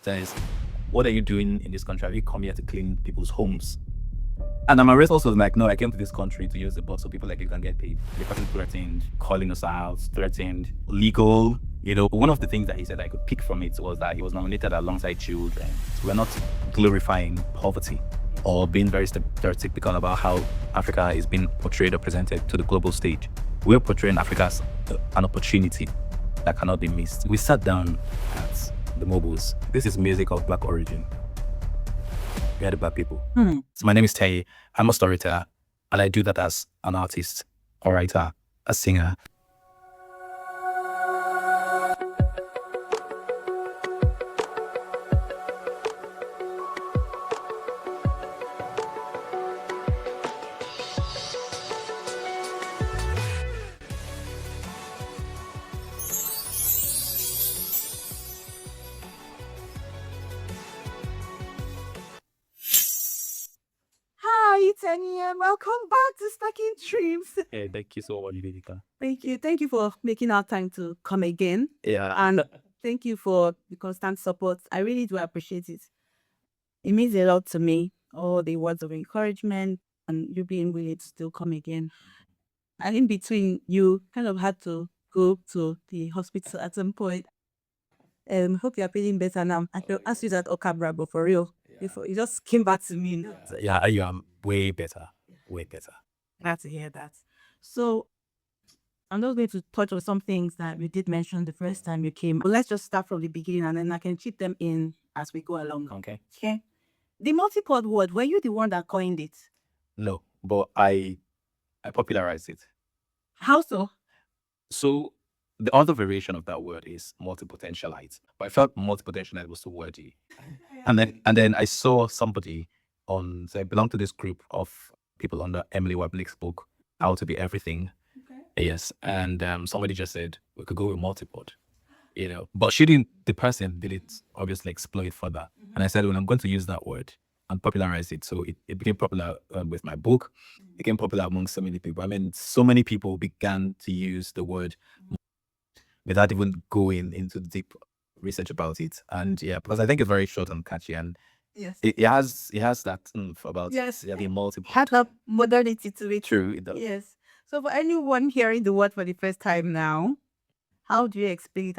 Says, what are you doing in this country? Have you come here to clean people's homes? And my response was like, no, I came to this country to use the bus so people like you can get paid. The person threatened, calling us out, threatened, legal. One of the things that he said I could pick from it was that he was nominated alongside children. So we're not glorifying poverty or being very stereotypical about how Africa is being portrayed or presented to the global stage. We're portraying Africa as an opportunity that cannot be missed. We sat down at the mobiles. This is music of Black origin. We are the Black people. So my name is Teinye. I'm a storyteller, and I do that as an artist, a writer, a singer. Hi, Teinye. Welcome back to Stacking Dreams. Yeah, thank you so much, Vedika. Thank you. Thank you for making our time to come again. Yeah. And thank you for the constant support. I really do appreciate it. It means a lot to me. All the words of encouragement and you being willing to still come again. And in between, you kind of had to go to the hospital at some point. Hope you're feeling better now. I will ask you that Okabra, but for real. Before you just came back to me now. Yeah, you are way better. Way better. Glad to hear that. So I'm just going to touch on some things that we did mention the first time you came. But let's just start from the beginning and then I can chip them in as we go along. Okay. Okay. The multipod word, were you the one that coined it? No, but I popularized it. How so? So the other variation of that word is multipotentialite. But I felt multipotentialite was too wordy. And then I saw somebody so I belong to this group of people under Emily Webnick's book, How to Be Everything. Okay. Yes. And somebody just said we could go with multipod. But the person didn't obviously explore it further. And I said, well, I'm going to use that word and popularize it. So it became popular with my book. It became popular among so many people. I mean, so many people began to use the word without even going into deep research about it. And yeah, because I think it's very short and catchy, and Yes. it has that about Yes. the multiple. Had a modernity to it. True, it does. Yes. So for anyone hearing the word for the first time now, how do you explain it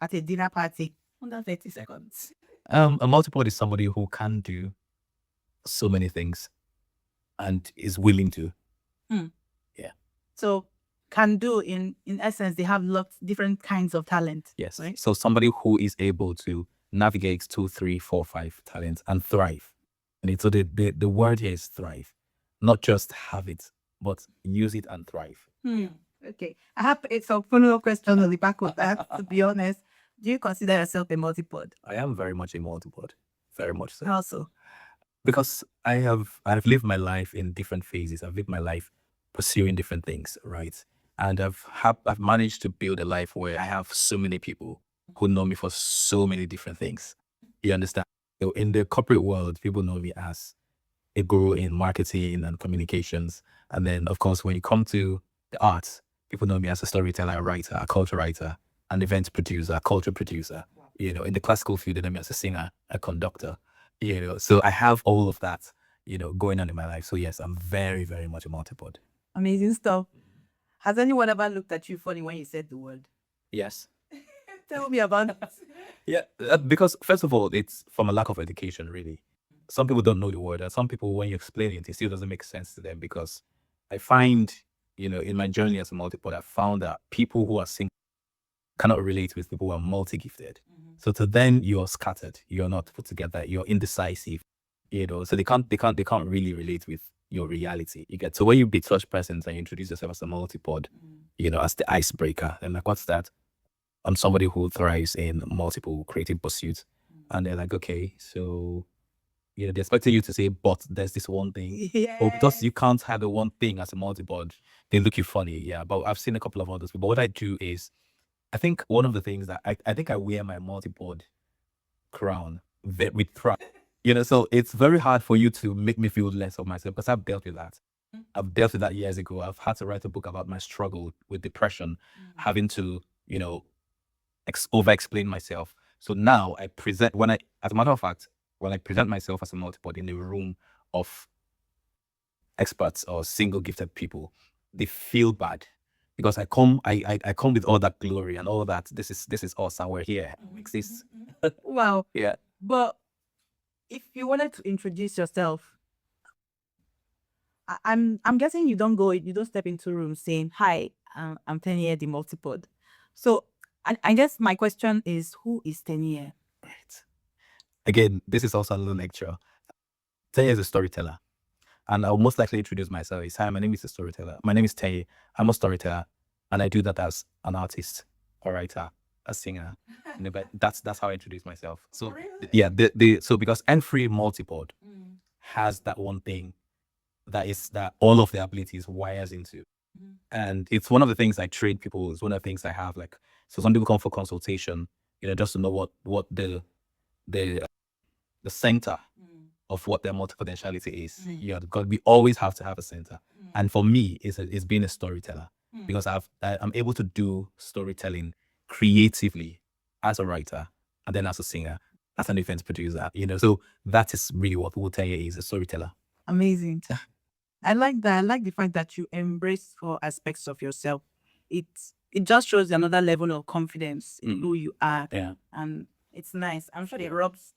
at a dinner party? Under 30 seconds. A multipod is somebody who can do so many things and is willing to. Yeah. So can do in essence, they have lots different kinds of talent. Yes. Right? So somebody who is able to navigate 2, 3, 4, 5 talents and thrive. And so the word here is thrive, not just have it, but use it and thrive. Okay. I have some follow-up question on the back of that, to be honest. Do you consider yourself a multipod? I am very much a multipod. Very much so. How so? Because I've lived my life in different phases. I've lived my life pursuing different things, right? And I've managed to build a life where I have so many people who know me for so many different things. You understand? So in the corporate world, people know me as a guru in marketing and communications. And then, of course, when you come to the arts, people know me as a storyteller, a writer, a culture writer, an event producer, a culture producer. In the classical field, they know me as a singer, a conductor. So I have all of that, going on in my life. So yes, I'm very, very much a multipod. Amazing stuff. Has anyone ever looked at you funny when you said the word? Yes. Tell me about it. Yeah, because first of all, it's from a lack of education, really. Some people don't know the word, and some people, when you explain it, it still doesn't make sense to them. Because I find, in my journey as a multipod, I found that people who are single cannot relate with people who are multi-gifted. So to them, you're scattered, you're not put together, you're indecisive, so they can't really relate with your reality. You get, so when you be such persons and you introduce yourself as a multipod, as the icebreaker, and like, what's that? I'm somebody who thrives in multiple creative pursuits. And they're like, okay, so they're expecting you to say, but there's this one thing. Yeah. Or because you can't have the one thing as a multipod, they look you funny. Yeah, but I've seen a couple of others. But what I do is, I think one of the things that I think I wear my multipod crown with pride. So it's very hard for you to make me feel less of myself, because I've dealt with that. I've dealt with that years ago. I've had to write a book about my struggle with depression, having to, over explain myself. So now I present as a matter of fact, when I present myself as a multipod in a room of experts or single gifted people, they feel bad because I come with all that glory and all that. This is us and we're here. We exist. Wow. Yeah. But if you wanted to introduce yourself, I'm guessing you don't step into a room saying, "Hi, I'm Teinye the Multipod." So I guess my question is, who is Teinye? Right. Again, this is also a little lecture. Teinye is a storyteller. And I'll most likely introduce myself. It's, hi, my name is a storyteller. My name is Teinye. I'm a storyteller. And I do that as an artist, a writer, a singer. But that's how I introduce myself. So yeah, so because Free Multipod has that one thing that all of their abilities wires into. And it's one of the things I train people. It's one of the things I have, like, so some people come for consultation, just to know what the center of what their multipotentiality is. Yeah, because we always have to have a center. And for me, it's being a storyteller because I'm able to do storytelling creatively as a writer and then as a singer, as an event producer. So that is really what Teinye is, a storyteller. Amazing. I like that. I like the fact that you embrace all aspects of yourself. It just shows another level of confidence in who you are. Yeah. And it's nice. I'm sure it rubs.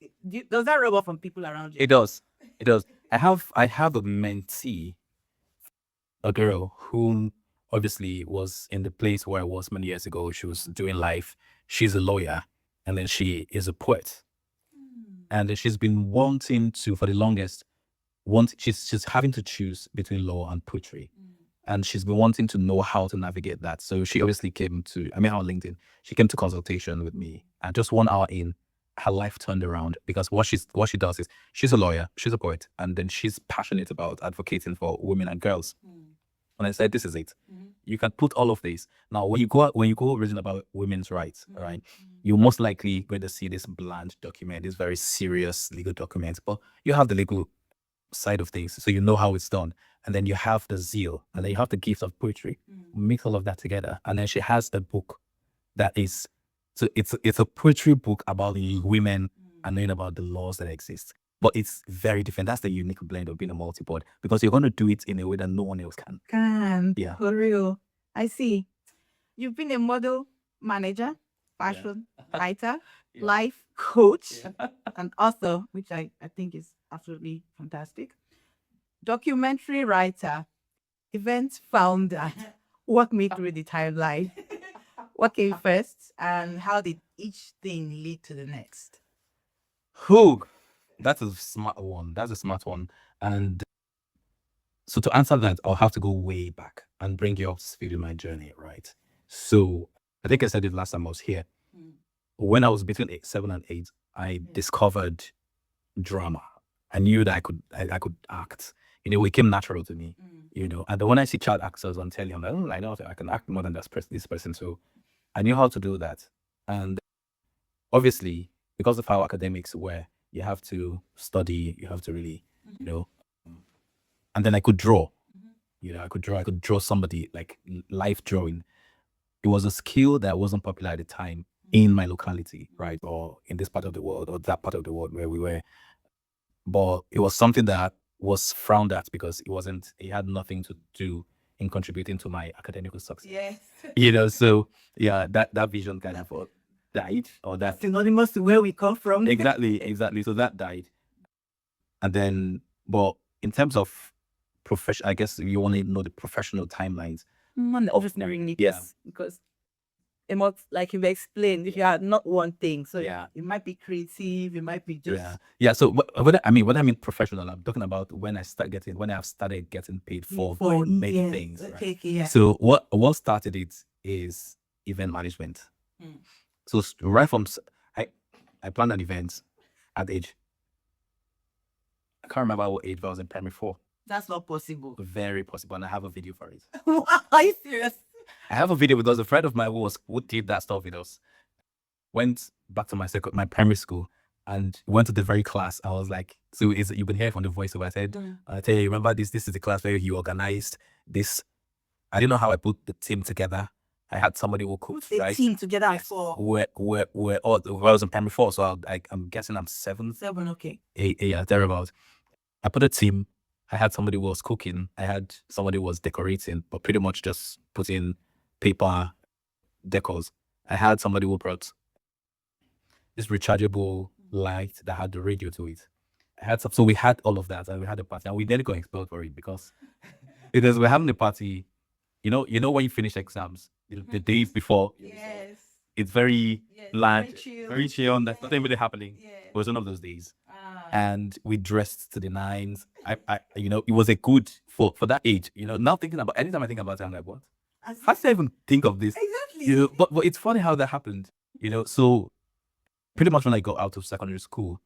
Does that rub off on people around you? It does. It does. I have a mentee, a girl whom obviously was in the place where I was many years ago. She was doing life. She's a lawyer, and then she is a poet. And then she's been wanting to, for the longest, she's having to choose between law and poetry. And she's been wanting to know how to navigate that. So she obviously came to, I met her on LinkedIn. She came to consultation with me. And just 1 hour in, her life turned around because what she does is she's a lawyer, she's a poet, and then she's passionate about advocating for women and girls. And I said, this is it. You can put all of these. Now, when you go reading about women's rights, right, you're most likely going to see this bland document, this very serious legal document, but you have the legal side of things, so you know how it's done, and then you have the zeal, and then you have the gift of poetry. Mix all of that together, and then she has a book that is, so it's a poetry book about the women and knowing about the laws that exist, but it's very different. That's the unique blend of being a multipod, because you're going to do it in a way that no one else can. Yeah, for real. I see. You've been a model, manager, fashion writer, life coach, and author, which I think is absolutely fantastic. Documentary writer, event founder. Walk me through the timeline. What came first, and how did each thing lead to the next? Who? That's a smart one. That's a smart one. And so to answer that, I'll have to go way back and bring you up to speed with my journey, right? So I think I said it last time I was here. When I was between 7 and 8, I discovered drama. I knew that I could act. It became natural to me. And then when I see child actors on telly, I'm like, I know I can act more than this person. So I knew how to do that. And obviously, because of how academics were, you have to study, you have to really, and then I could draw. I could draw somebody, like life drawing. It was a skill that wasn't popular at the time in my locality, right? Or in this part of the world or that part of the world where we were. But it was something that was frowned at because it had nothing to do in contributing to my academic success. Yes. So yeah, that vision kind of died, or that Synonymous to where we come from. exactly. So that died. And then, but in terms of profession, I guess you want to know the professional timelines. Obviously, yes, because like you've explained, if you are not one thing, so it might be creative, it might be just So what I mean professional, I'm talking about when I've started getting paid for many things. Right? Yeah. So what started it is event management. So right from I planned an event at age, I can't remember what age, but I was in primary 4. That's not possible. Very possible, and I have a video for it. Are you serious? I have a video because a friend of mine who did that stuff with us went back to my primary school and went to the very class. I was like, so you've been hearing from the voiceover. I said, I tell you, remember this is the class where you organized this. I didn't know how I put the team together. I had somebody who cooked They rice. team together for We're all, I was in primary 4, so I'm guessing I'm 7. 7. Okay. Yeah, thereabouts. I put a team. I had somebody who was cooking. I had somebody who was decorating, but pretty much just putting paper decors. I had somebody who brought this rechargeable light that had the radio to it. I had some, so we had all of that, and we had a party, and we nearly got expelled for it because we're having a party. You know when you finish exams, the day before, Yes. it's very Yes. bland, Very chill. very chill, and there's nothing really happening. Yeah. It was one of those days, Ah. and we dressed to the nines. It was a good for that age. Now thinking about, anytime I think about it, I'm like, what? How did I even think of this? Exactly. But it's funny how that happened. So pretty much when I got out of secondary school,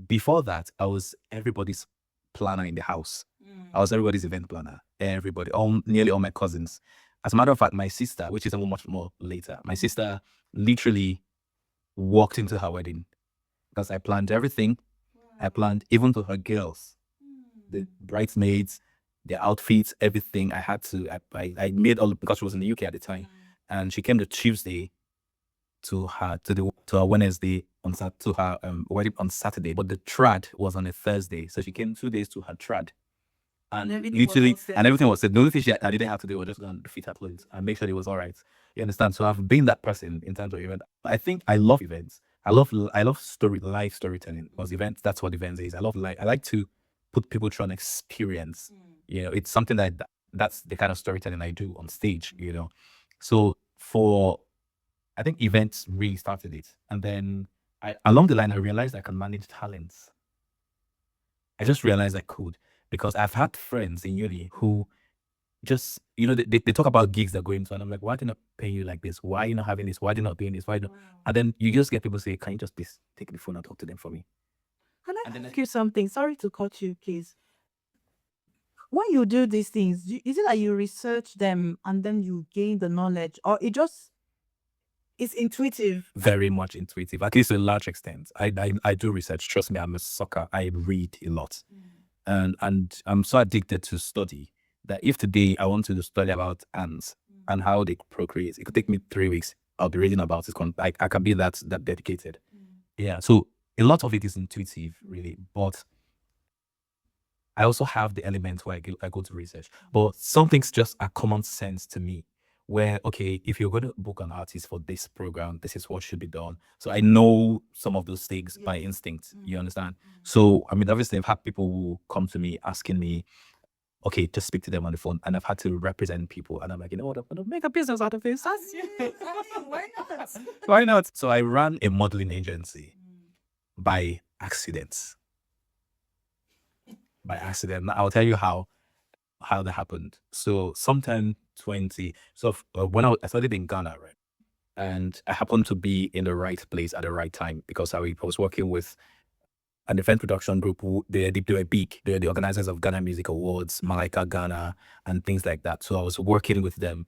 before that, I was everybody's planner in the house. I was everybody's event planner. Everybody, nearly all my cousins. As a matter of fact, my sister, which is much more later, my sister literally walked into her wedding because I planned everything. I planned even to her girls, the bridesmaids, their outfits, everything. I had to. I made all, because she was in the UK at the time, and she came the Tuesday to her Wednesday to her wedding on Saturday, but the trad was on a Thursday, so she came 2 days to her trad, and everything was set. The only thing I didn't have to do was just go and fit her clothes and make sure it was all right. You understand? So I've been that person in terms of event. I think I love events. I love live storytelling, because events. That's what events is. I like to put people through an experience. It's something that's the kind of storytelling I do on stage. So I think events really started it. And then along the line, I realized I can manage talents. I just realized I could, because I've had friends in uni who just, they talk about gigs they're going to, and I'm like, why did not pay you like this? Why are you not having this? Why are you not doing this? Why not? And then you just get people say, can you just please take the phone and talk to them for me? Can I ask you something? Sorry to cut you, please. When you do these things, is it that you research them and then you gain the knowledge, or it's intuitive? Very much intuitive, at least to a large extent. I do research. Trust me, I'm a sucker. I read a lot. And I'm so addicted to study that if today I want to study about ants and how they procreate, it could take me 3 weeks. I'll be reading about it. I can be that dedicated. Yeah. So a lot of it is intuitive, really. But I also have the elements where I go to research. But some things just are common sense to me. Where, okay, if you're going to book an artist for this program, this is what should be done. So I know some of those things by instinct. You understand? So, I mean, obviously, I've had people who come to me asking me, okay, just speak to them on the phone. And I've had to represent people. And I'm like, you know what? I'm going to make a business out of this. Why not? Why not? So I ran a modeling agency by accident. By accident. Now, I'll tell you how that happened. So sometime when I studied in Ghana, right? And I happened to be in the right place at the right time, because I was working with an event production group who they were big. They're the organizers of Ghana Music Awards, Malaika Ghana, and things like that. So I was working with them.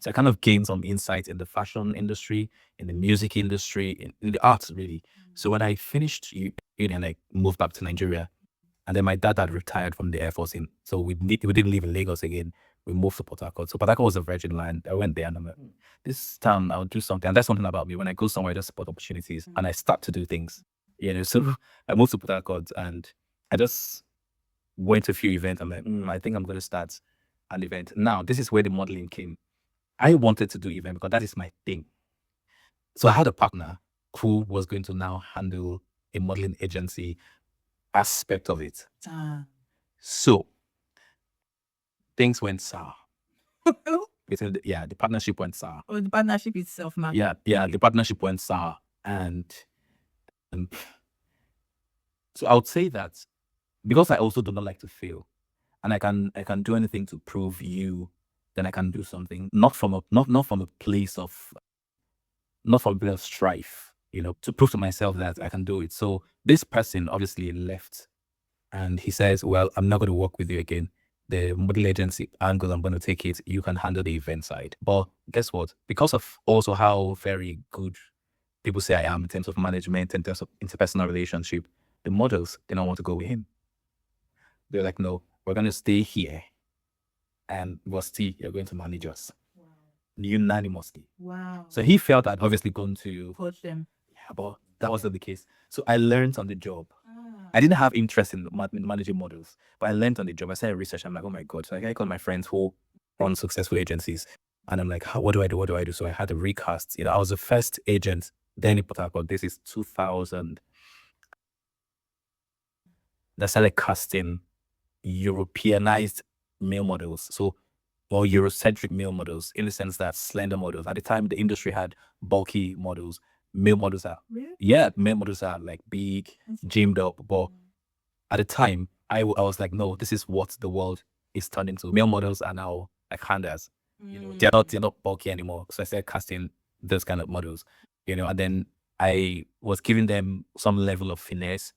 So I kind of gained some insight in the fashion industry, in the music industry, in the arts, really. So when I finished uni and I moved back to Nigeria, and then my dad had retired from the Air Force, so we didn't live in Lagos again. We moved to Port Harcourt. So Port Harcourt was a virgin land. I went there and I'm like, this town, I'll do something. And that's something about me. When I go somewhere, I just spot opportunities and I start to do things. So I moved to Port Harcourt and I just went to a few events. I'm like, I think I'm going to start an event. Now, this is where the modeling came. I wanted to do event because that is my thing. So I had a partner who was going to now handle a modeling agency aspect of it. So things went sour. The partnership went sour. Or the partnership itself, man. Yeah, the partnership went sour. And so I would say that because I also do not like to fail, and I can do anything to prove you, then I can do something, not from a place of strife, to prove to myself that I can do it. So this person obviously left, and he says, well, I'm not going to work with you again. The model agency angle, I'm going to take it. You can handle the event side. But guess what? Because of also how very good people say I am in terms of management, in terms of interpersonal relationship, the models, they don't want to go with him. They're like, no, we're going to stay here. And Rusty, you're going to manage us. unanimously. Wow. So he felt I'd obviously gone to, Coach them. yeah, but that wasn't the case. So I learned on the job. I didn't have interest in managing models, but I learned on the job. I started research. I'm like, oh my God. So I called my friends who run successful agencies. And I'm like, what do I do? What do I do? So I had a recast. I was the first agent then in Port Harcourt. This is 2000. That started casting Europeanized male models. So, or Eurocentric male models in the sense that slender models. At the time, the industry had bulky models. Male models are, Really? yeah, male models are like big, gymmed up. But at the time, I was like, no, this is what the world is turning to. Male models are now like handers. They're not bulky anymore. So I started casting those kind of models, and then I was giving them some level of finesse.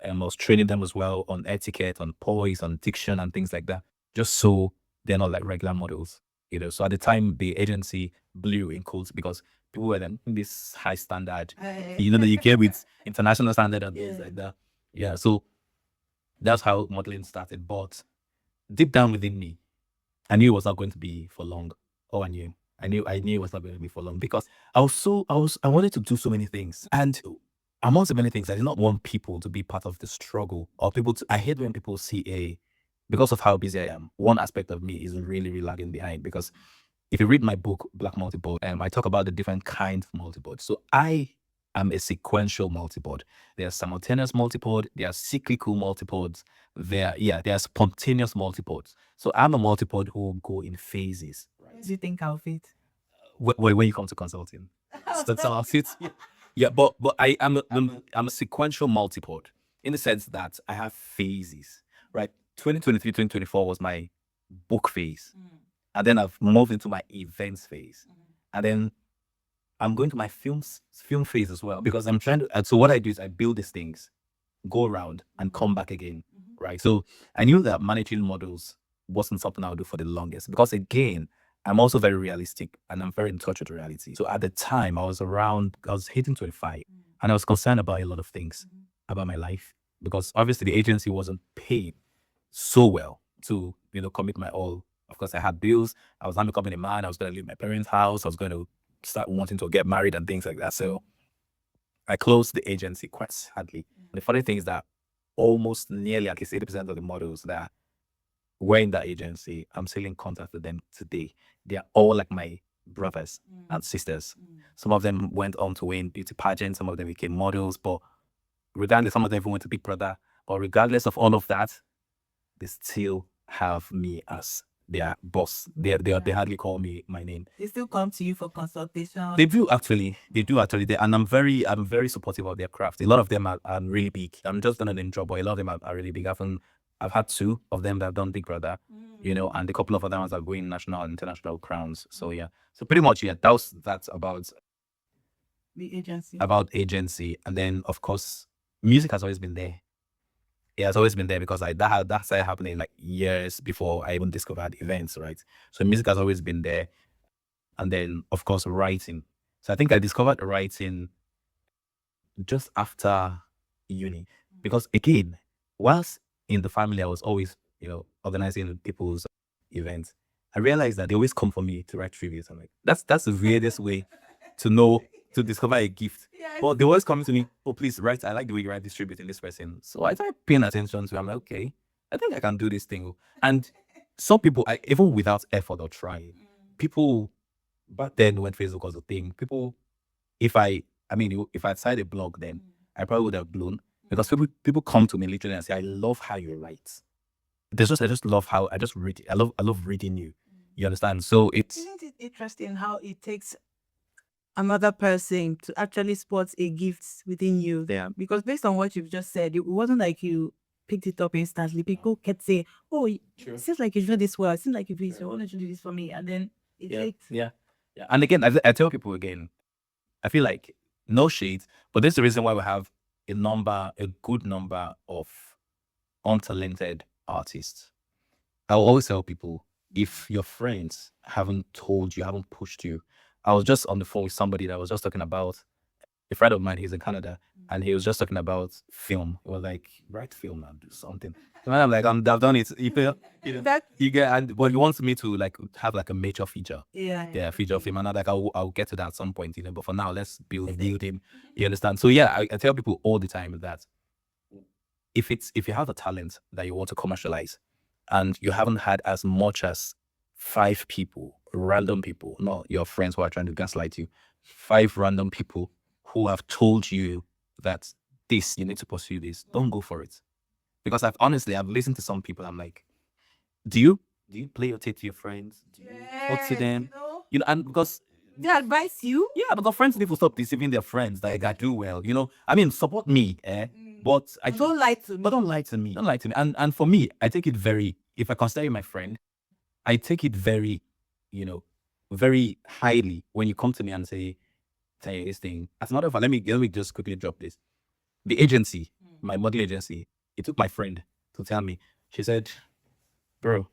I was training them as well on etiquette, on poise, on diction, and things like that, just so they're not like regular models. So at the time, the agency blew in quotes because people were then this high standard, that you get with international standard and things like that. Yeah, so that's how modeling started. But deep down within me, I knew it was not going to be for long. Oh, I knew it was not going to be for long because I wanted to do so many things. And among so many things, I did not want people to be part of the struggle or I hate when people see because of how busy I am. One aspect of me is really, really lagging behind because if you read my book, Black Multipod, I talk about the different kinds of multipod. So I am a sequential multipod. There are simultaneous multipod, there are cyclical multipods, there are spontaneous multipods. So I'm a multipod who will go in phases. Do you think I'll fit? When you come to consulting. That's how it. Yeah, but I'm a sequential multipod in the sense that I have phases, right? 2023, 2024 was my book phase. And then I've moved into my events phase. And then I'm going to my film phase as well because I'm trying to. And so what I do is I build these things, go around, and come back again, right? So I knew that managing models wasn't something I would do for the longest because again, I'm also very realistic and I'm very in touch with reality. So at the time, I was hitting 25, and I was concerned about a lot of things about my life because obviously the agency wasn't paid so well to commit my all. Of course, I had bills. I was not becoming a man. I was going to leave my parents' house. I was going to start wanting to get married and things like that. So I closed the agency quite sadly. The funny thing is that almost nearly at least 80% of the models that were in that agency, I'm still in contact with them today. They are all like my brothers and sisters. Some of them went on to win beauty pageants. Some of them became models. But regardless, some of them even went to Big Brother. But regardless of all of that, they still have me as their boss. They hardly call me my name. They still come to you for consultation. They do actually. And I'm very supportive of their craft. A lot of them are really big. I'm just gonna name drop, but a lot of them are really big. I've had two of them that have done Big Brother, and a couple of other ones are going national and international crowns. So yeah. So pretty much, yeah, that's about The agency. And then of course music has always been there. It has always been there because that started happening like years before I even discovered events, right? So music has always been there. And then of course writing. So I think I discovered writing just after uni. Because again, whilst in the family I was always, organizing people's events, I realized that they always come for me to write tributes. I'm like, that's the weirdest way to discover a gift. Yes. But they always come to me, oh please write, I like the way you write this tribute in this person. So I started paying attention to it. I'm like, okay, I think I can do this thing. And some people, even without effort or trying, people back then when Facebook was a thing, people, if I had started a blog then, I probably would have blown because people come to me literally and say, I love how you write. I just love how I just read. I love reading you. You understand? So Isn't it interesting how it takes another person to actually spot a gift within you? Yeah. Because based on what you've just said, it wasn't like you picked it up instantly. People kept saying, "Oh, it seems like you do this well. It seems like you do this. Why don't you do this for me?" And then it takes. Yeah. And again, I tell people again, I feel like no shades, but this is the reason why we have a good number of untalented artists. I will always tell people, if your friends haven't told you, haven't pushed you. I was just on the phone with somebody that was just talking about a friend of mine. He's in Canada, and he was just talking about film. He was like, write film and do something. And I'm like, I've done it. You get, and but he wants me to like have like a major feature. Yeah, feature film. And I'm like, I'll get to that at some point, But for now, let's build him. You understand? So yeah, I tell people all the time that if you have a talent that you want to commercialize, and you haven't had as much as 5 people, random people, not your friends who are trying to gaslight you, 5 random people who have told you that this, you need to pursue this, don't go for it. Because I've listened to some people, I'm like, do you play your tape to your friends? Do you talk to them? And because they advise you. yeah, but the friends need to stop deceiving their friends that I do well. I mean, support me, but I Don't lie to me. but don't lie to me. Don't lie to me. And for me, I take it very, if I consider you my friend, I take it very, very highly when you come to me and say, Teinye, this thing. As a matter of fact, let me just quickly drop this. The agency, my modeling agency, it took my friend to tell me. She said, bro,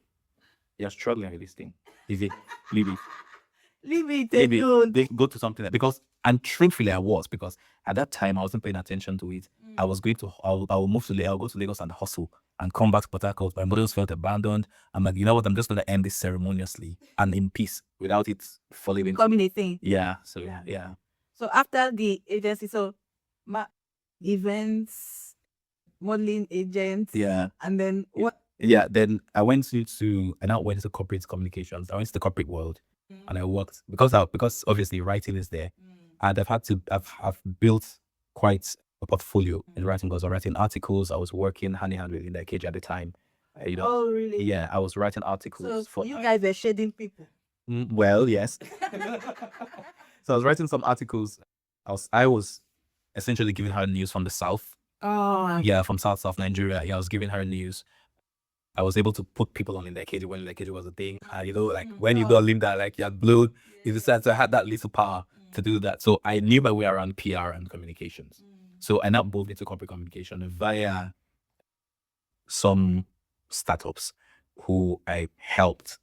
you're struggling with this thing. Leave it. Leave it. Leave it Maybe alone. they go to something else. Because, and truthfully, I was, because at that time I wasn't paying attention to it. I was going to, I'll move to, I'll go to Lagos and hustle and come back to Port Harcourt. My models felt abandoned. I'm like, you know what? I'm just going to end this ceremoniously and in peace without it falling into Becoming a thing. Yeah. So yeah. So after the agency, so events, modeling agents. Yeah. And then what? Yeah. Then I now went into corporate communications. I went to the corporate world and I worked because obviously writing is there. And I've built quite a portfolio in writing because I was writing articles. I was working hand in hand with Linda Cage at the time. Oh, really? Yeah, I was writing articles so you guys were shading people. Well, yes. So I was writing some articles. I was essentially giving her news from the South. Oh. Yeah, from South Nigeria. Yeah, I was giving her news. I was able to put people on Linda Cage when Linda Cage was a thing. And when you got Linda, like you had blown, you decided to have that little power to do that. So I knew my way around PR and communications. So I now moved into corporate communication via some startups who I helped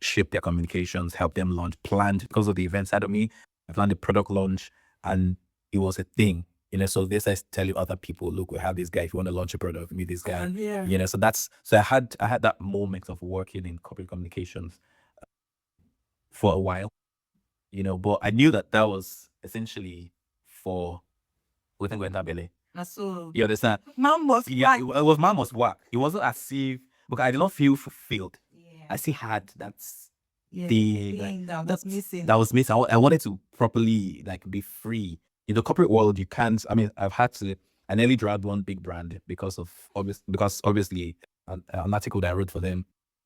shape their communications, help them launch, planned because of the event side of me. I planned the product launch and it was a thing. So this I tell you other people, look, we have this guy. If you want to launch a product, meet this guy. Yeah. So I had that moment of working in corporate communications for a while, but I knew that was essentially for within Belly. So You understand? mom was it was mom was work. It wasn't as if because I did not feel fulfilled. Yeah. I still had that thing that was missing. That was missing. I wanted to properly be free. In the corporate world, you can't. I mean, I nearly dragged one big brand because obviously an article that I wrote for them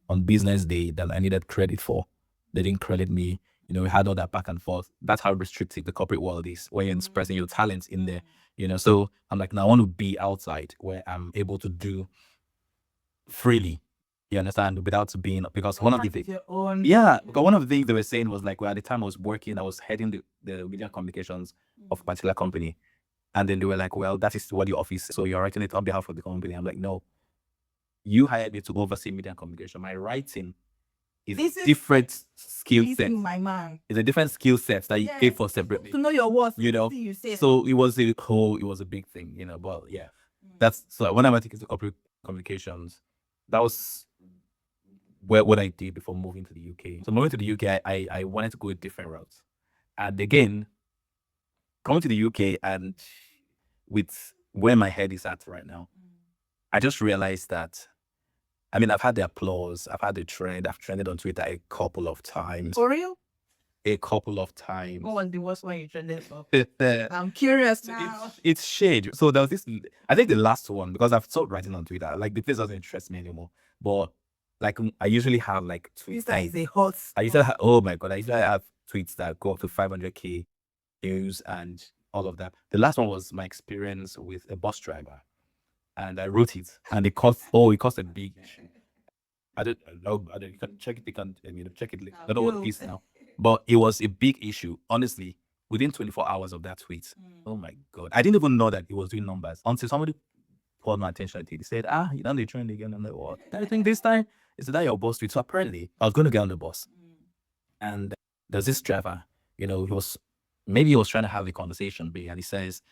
on business day that I needed credit for. They didn't credit me. We had all that back and forth. That's how restrictive the corporate world is, where you're expressing your talents in there. So I'm like, now I want to be outside where I'm able to do freely. You understand? Without being, because one of the things, because one of the things they were saying was like, well, at the time I was working, I was heading the media communications of a particular company. And then they were like, well, that is what your office, so you're writing it on behalf of the company. I'm like, no, you hired me to oversee media and communication. My writing is different skill set. My man. It's a different skill set that you pay for separately. To know your worth. So it was a big thing, but yeah. That's so when I went into corporate communications, that was what I did before moving to the UK. So moving to the UK, I wanted to go a different route. And again, coming to the UK and with where my head is at right now, I just realized that, I mean, I've had the applause, I've had the trend, I've trended on Twitter a couple of times. For real? A couple of times. What was the worst one you trended for? I'm curious now. It's shade. So there was this, I think the last one, because I've stopped writing on Twitter, the place doesn't interest me anymore. But I usually have tweets. Twitter is a hot. I usually have, oh my God, I usually have tweets that go up to 500k views and all of that. The last one was my experience with a bus driver. And I wrote it, and it cost a big. I don't know. You can check it. You can check it later. I don't know what it is now, but it was a big issue. Honestly, within 24 hours of that tweet, oh my God, I didn't even know that it was doing numbers until somebody called my attention to it. He said, you done the trend again. I'm like, what? I think this time is that your boss tweet. So apparently, I was going to get on the bus, and there's this driver. He was trying to have a conversation, and he says,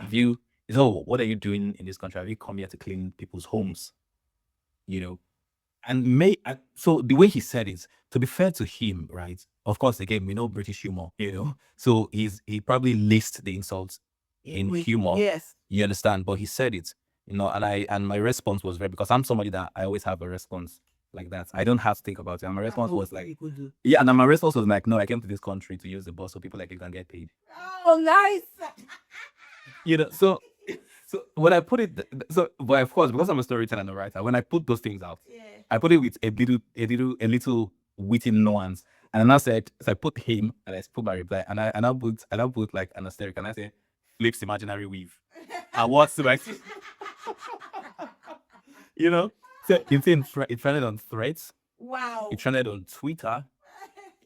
have you, so what are you doing in this country? Have you come here to clean people's homes? You know, so the way he said it, to be fair to him, right? Of course, again, we know British humor, so he probably laced the insults in humor. Yes. You understand? But he said it, and my response was very, because I'm somebody that I always have a response like that. I don't have to think about it. And my response was like, yeah, and then my response was like, no, I came to this country to use the bus so people like you can get paid. Oh, nice. So when I put it, but of course, because I'm a storyteller and a writer, when I put those things out, I put it with a little witty nuance, and then I said, so I put him, and I put my reply, and I put like an asterisk, and I say, flips imaginary weave, and what's like, so it trended on Threads, Wow. it trended on Twitter.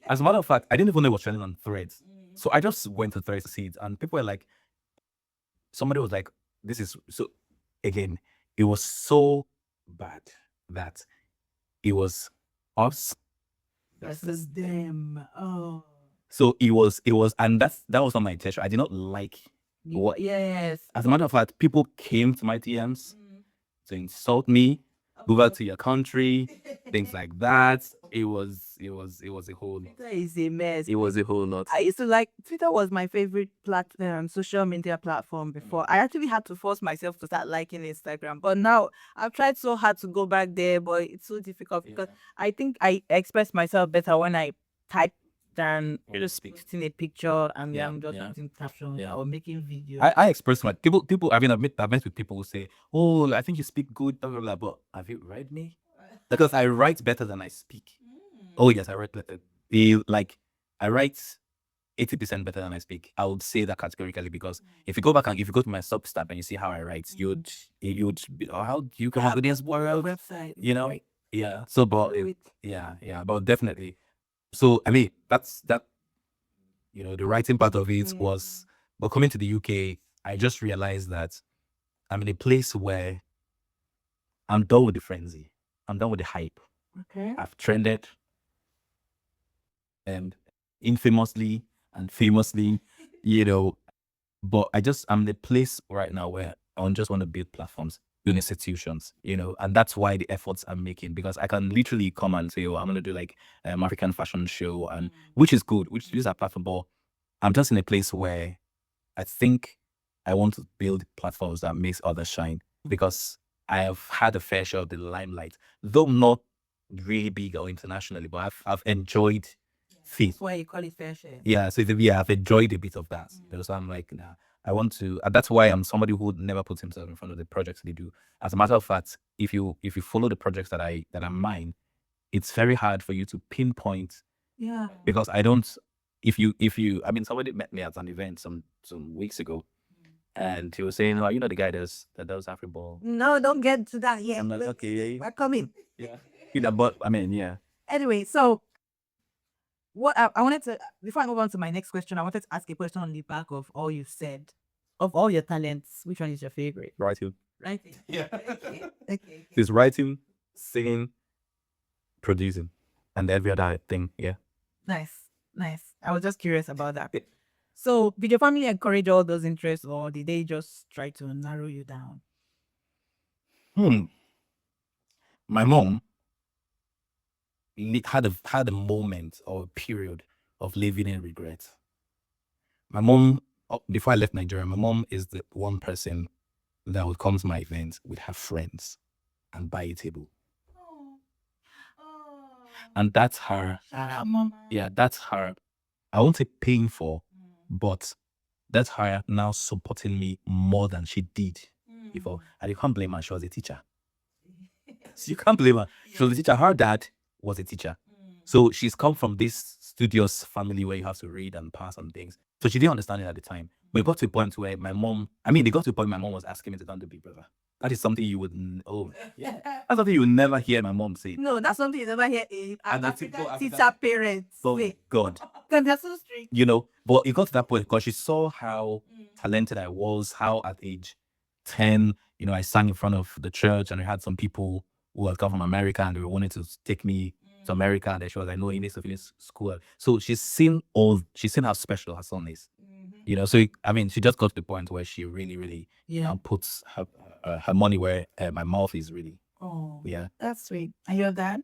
As a matter of fact, I didn't even know it was trending on Threads, so I just went to Threads to see it, and people were like, somebody was like, this is so, again, it was so bad that it was us versus them. Oh. So it was, and that was not my intention. I did not like what. Yes. As a matter of fact, people came to my DMs to insult me, go back to your country, things like that. It was a whole lot. Twitter is a mess. It was a whole lot. I used to like Twitter was my favorite social media platform before. I actually had to force myself to start liking Instagram, but now I've tried so hard to go back there, but it's so difficult because I think I express myself better when I type than just posting a picture and I'm just putting captions or making videos. I express my people. I mean, I've met with people who say, "Oh, I think you speak good," blah blah blah. But have you read me? Because I write better than I speak. Oh yes, I write better. I write 80% better than I speak. I would say that categorically, because if you go back and if you go to my Substack and you see how I write, you'd be, oh, how do you come up with this website? Yeah. So, but but definitely. So I mean, that's that. The writing part of it was, but coming to the UK, I just realized that I'm in a place where I'm done with the frenzy. I'm done with the hype. Okay. I've trended, and infamously and famously, but I'm in a place right now where I just want to build platforms, build institutions, and that's why the efforts I'm making, because I can literally come and say, oh, I'm going to do like African fashion show, and which is good, which is a platform, but I'm just in a place where I think I want to build platforms that makes others shine, because I have had a fair share of the limelight, though not really big or internationally, but I've enjoyed feet. That's why you call it fair share. Yeah, so I've enjoyed a bit of that. So I'm like, nah, I want to. That's why I'm somebody who never puts himself in front of the projects they do. As a matter of fact, if you follow the projects that are mine, it's very hard for you to pinpoint. Yeah. Because I don't. If you, I mean, somebody met me at an event some weeks ago, and he was saying, "Oh, the guy that does AfriBall." No, don't get to that yet. I'm like, okay, we're coming. Yeah. But I mean, yeah. Anyway, so what I wanted to, before I move on to my next question, I wanted to ask a question on the back of all you said. Of all your talents, which one is your favorite? Writing. Writing. Yeah. Okay. It's writing, singing, producing, and every other thing. Yeah. Nice. I was just curious about that. So, did your family encourage all those interests, or did they just try to narrow you down? My mom had a moment or a period of living in regret. My mom, before I left Nigeria, my mom is the one person that would come to my events with her friends and buy a table. And that's her. Yeah, that's her. I won't say paying for, but that's her now supporting me more than she did before. And you can't blame her. She was a teacher. So you can't blame her. She was a teacher. Her dad was a teacher. So she's come from this studious family where you have to read and pass on things. So she didn't understand it at the time. But it got to a point where they got to a point my mom was asking me to turn to Big Brother. That is something you would, that's something you would never hear my mom say. No, that's something you never hear And that's teacher parents say. God. Because they're so strict. But it got to that point because she saw how talented I was, how at age 10, I sang in front of the church, and I had some people who had come from America and they wanted to take me to America, and she was like, no, he needs to finish school. So she's seen how special her son is. So I mean, she just got to the point where she really, really puts her money where my mouth is really. Oh, Yeah. that's sweet. And your dad?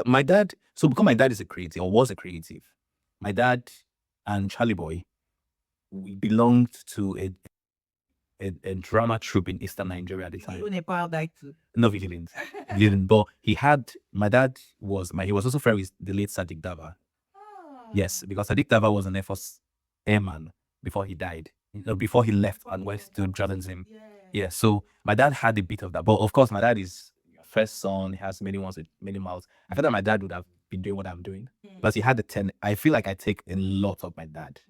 My dad. So because my dad is a creative or was a creative, my dad and Charlie Boy, we belonged to a drama troupe in Eastern Nigeria at the time. Even a power like too. No, he didn't. He didn't. But my dad he was also friend with the late Sadiq Dava. Yes, because Sadiq Dava was an Air Force airman before he died. Before he left and went to journalism. Yeah. So my dad had a bit of that. But of course, my dad is first son. He has many ones with many mouths. I feel that my dad would have been doing what I'm doing. But he had I feel like I take a lot of my dad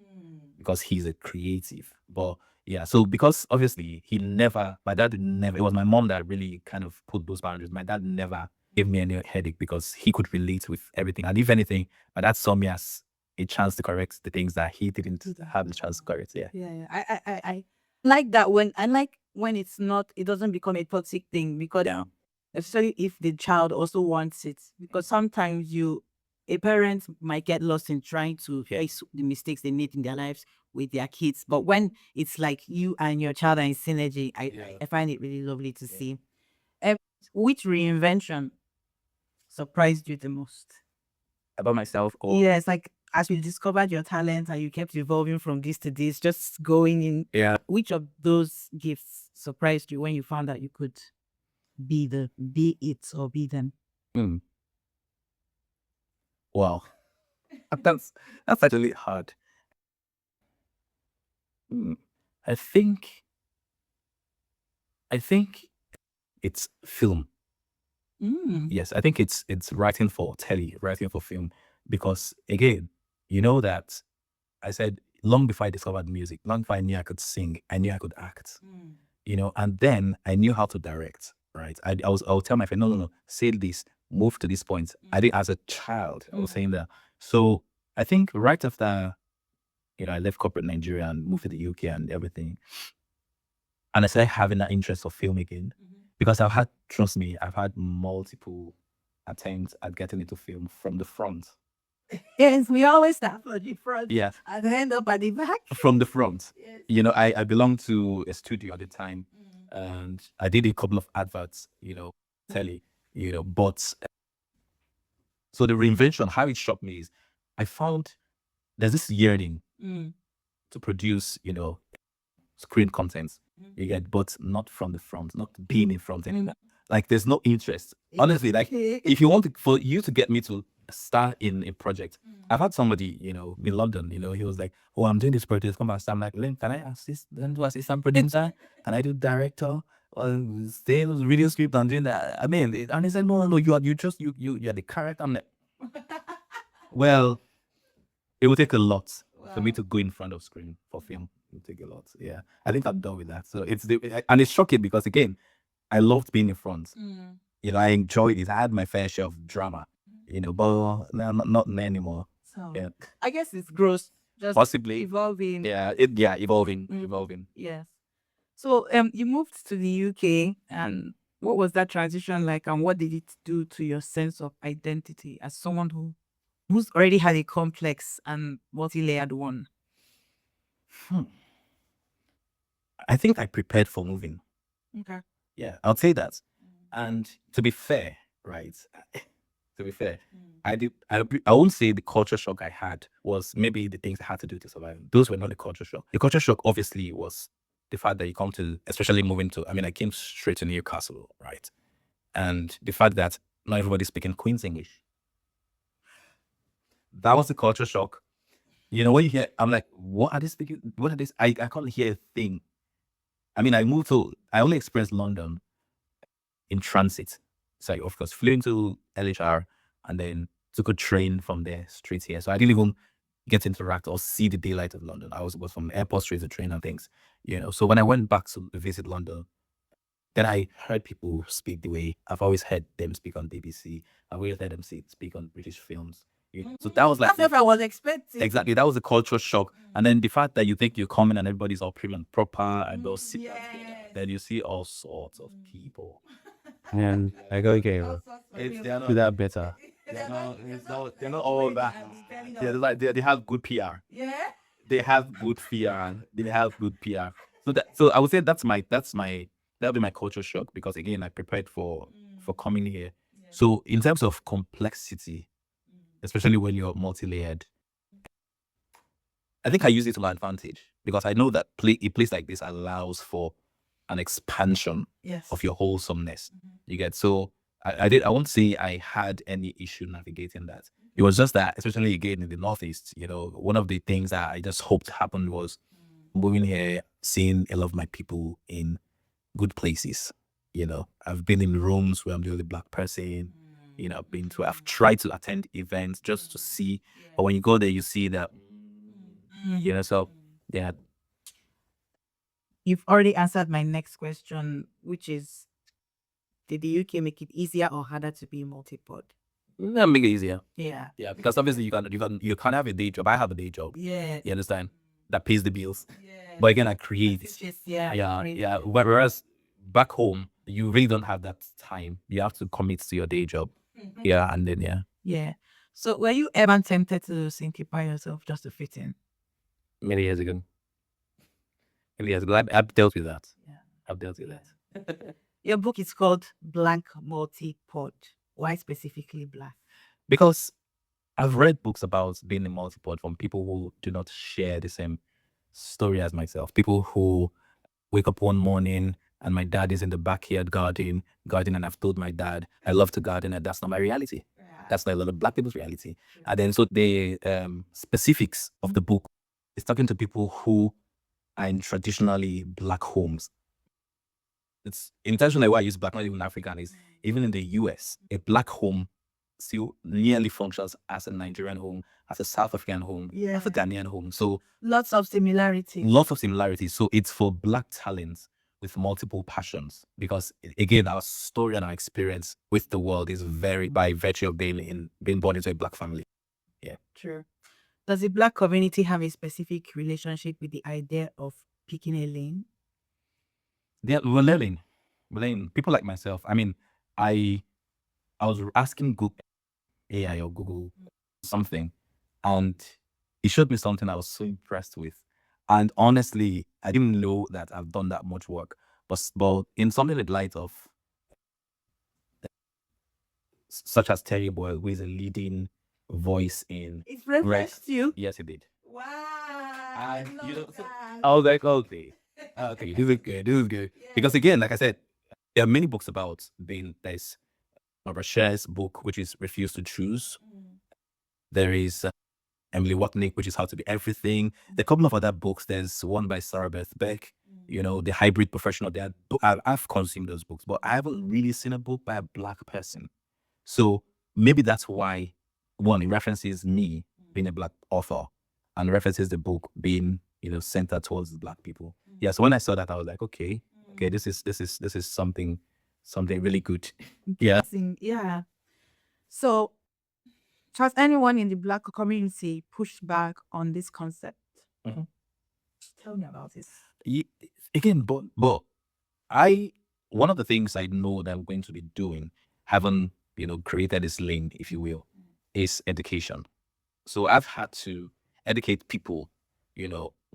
because he's a creative. But yeah, so because obviously my dad never, it was my mom that really kind of put those boundaries. My dad never gave me any headache because he could relate with everything. And if anything, my dad saw me as a chance to correct the things that he didn't have the chance to correct. Yeah. Yeah. I like that when it's not, it doesn't become a toxic thing because especially if the child also wants it. Because sometimes a parent might get lost in trying to fix the mistakes they made in their lives with their kids. But when it's like you and your child are in synergy, I find it really lovely to see. Which reinvention surprised you the most? About myself or Yes, like as you discovered your talent and you kept evolving from this to this, just going in. yeah. Which of those gifts surprised you when you found out you could be it or be them? Wow. That's actually hard. I think it's film. Yes, I think it's writing for telly, writing for film. Because again, you know that I said long before I discovered music, long before I knew I could sing, I knew I could act. And then I knew how to direct. Right. I would tell my friend, no, say this, move to this point. I did as a child, I was saying that. So I think right after, I left corporate Nigeria and moved to the UK and everything. And I started having that interest of filmmaking because trust me, I've had multiple attempts at getting into film from the front. Yes, we always start from the front. Yeah. And end up at the back. From the front. Yes. I belonged to a studio at the time and I did a couple of adverts, telly, but so the reinvention, how it shocked me is I found there's this yearning to produce, screen content. You get, but not from the front, not being in front anymore. Like there's no interest. Honestly, like if you want for you to get me to start in a project, I've had somebody, in London, he was like, oh, I'm doing this project, come and start. I'm like, Lynn, can I assist? Then do assistant producer? Can I do director? Or stay video script and doing that? I mean, and he said, no, you're the character. I'm like, well, it will take a lot for me to go in front of screen for film. It will take a lot. Yeah. I think I'm done with that. So and it's shocking because again, I loved being in front. I enjoyed it. I had my fair share of drama, but now not anymore. So Yeah. I guess it's growth. Just Possibly. evolving. Yeah. Evolving. Yes. So you moved to the UK and what was that transition like and what did it do to your sense of identity as someone who's already had a complex and multi-layered one? I think I prepared for moving. Okay. Yeah, I'll say that. And to be fair, right? To be fair, I won't say the culture shock I had was maybe the things I had to do to survive. Those were not the culture shock. The culture shock obviously was the fact that you come to, especially moving to, I came straight to Newcastle, right? And the fact that not everybody's speaking Queen's English. That was the culture shock. When you hear, I'm like, what are they speaking? What are this? I can't hear a thing. I only experienced London in transit. So I, of course, flew into LHR and then took a train from there straight here. So I didn't even get to interact or see the daylight of London. I was from airport straight to train and things, So when I went back to visit London, then I heard people speak the way I've always heard them speak on BBC. I've always heard them speak on British films. So that was like That's what I was expecting. exactly, that was a cultural shock. And then the fact that you think you're coming and everybody's all prim and proper and they'll sit down together, then you see all sorts of people. And I go, okay, They're do that better. They're not all that. They're like they have good PR. Yeah. they have good PR. They have good PR. So I would say that'll be my culture shock, because again I prepared for coming here. So in terms of complexity, especially when you're multi-layered, I think I use it to my advantage, because I know that a place like this allows for an expansion Yes. of your wholesomeness. You get, so I won't say I had any issue navigating that. It was just that, especially again in the Northeast, one of the things that I just hoped happened was moving here, seeing a lot of my people in good places. I've been in rooms where I'm the only Black person. I've tried to attend events just to see, but when you go there, you see that, so yeah. You've already answered my next question, which is, did the UK make it easier or harder to be multipod? That make it easier. Yeah. Yeah, because obviously you can't have a day job. I have a day job. Yeah. You understand? That pays the bills. Yeah. But again, I create. It's just, yeah. Yeah, great. yeah. Whereas back home, you really don't have that time. You have to commit to your day job. Yeah, and then yeah. Yeah. So were you ever tempted to simplify yourself just to fit in? Many years ago. I've dealt with that. Yeah. I've dealt with that. Your book is called Blank Multipod. Why specifically Black? Because I've read books about being a multipod from people who do not share the same story as myself. People who wake up one morning and my dad is in the backyard gardening, and I've told my dad I love to garden, and that's not my reality. That's not a lot of Black people's reality. And then so the specifics of the book is talking to people who are in traditionally Black homes. It's intentionally why I use Black, not even African, is even in the US, a Black home still nearly functions as a Nigerian home, as a South African home, as a Ghanaian home. So Lots of similarities. lots of similarities. So it's for Black talents with multiple passions, because again, our story and our experience with the world is very by virtue of being born into a Black family. Yeah. True. Does the Black community have a specific relationship with the idea of picking a lane? We're learning. People like myself. I mean, I was asking Google AI or Google something, and it showed me something I was so impressed with. And honestly, I didn't know that I've done that much work. But in something in the light of such as Teinye Boyle, who is a leading voice in It refreshed you. Yes, it did. Wow. And I was like, okay, this is good. This is good. Because again, like I said, there are many books about there's Rocher's book, which is Refuse to Choose. There is Emily Watnick, which is How to Be Everything. There are a couple of other books. There's one by Sarah Beth Beck, The Hybrid Professional. I've consumed those books, but I haven't really seen a book by a Black person. So maybe that's why, one, it references me being a Black author, and references the book being, centered towards Black people. Yeah. So when I saw that, I was like, okay, this is something really good. Yeah. Yeah. So has anyone in the Black community pushed back on this concept? Mhm. Tell me about it. Again, but one of the things I know that I'm going to be doing, having created this lane, if you will, is education. So I've had to educate people,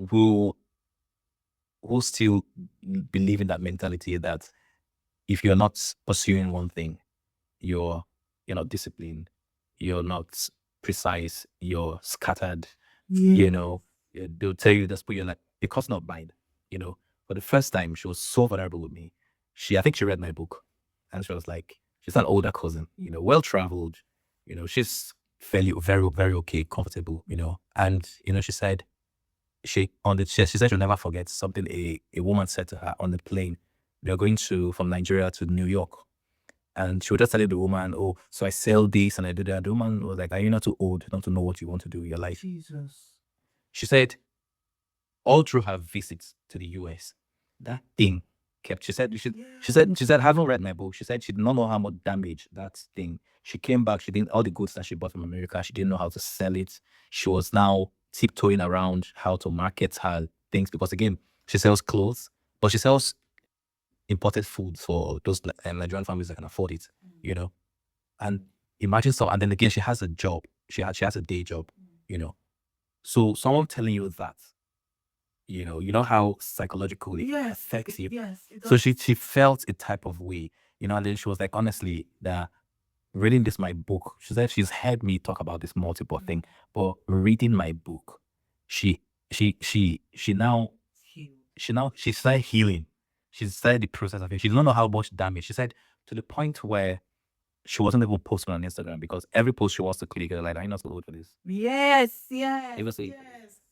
who still believe in that mentality that if you're not pursuing one thing, you're not disciplined, you're not precise, you're scattered. They'll tell you just put your because not bind. For the first time, she was so vulnerable with me. I think she read my book, and she was like, she's an older cousin, well traveled, she's fairly very very okay, comfortable, and she said she said she'll never forget something a woman said to her on the plane. They're going from Nigeria to New York. And she would just tell the woman, oh, so I sell this and I do that. The woman was like, are you not too old not to know what you want to do with your life? Jesus. She said, all through her visits to the US, that thing kept, she said, I haven't read my book. She said she did not know how much damage that thing. She came back, she didn't, all the goods that she bought from America, she didn't know how to sell it. She was now tiptoeing around how to market her things, because again, she sells clothes, but she sells imported food for those Nigerian families that can afford it, And imagine and then again, she has a job. She has a day job, So someone telling you that, you know how psychologically it affects you. So she felt a type of way, and then she was like, honestly, that reading this my book, she said she's heard me talk about this multiple thing, but reading my book, she she now she started healing. She started the process of it. She did not know how much damage. She said to the point where she wasn't able to post on Instagram because every post she wants to click, like, are you not supposed to do this? Yes. It was like,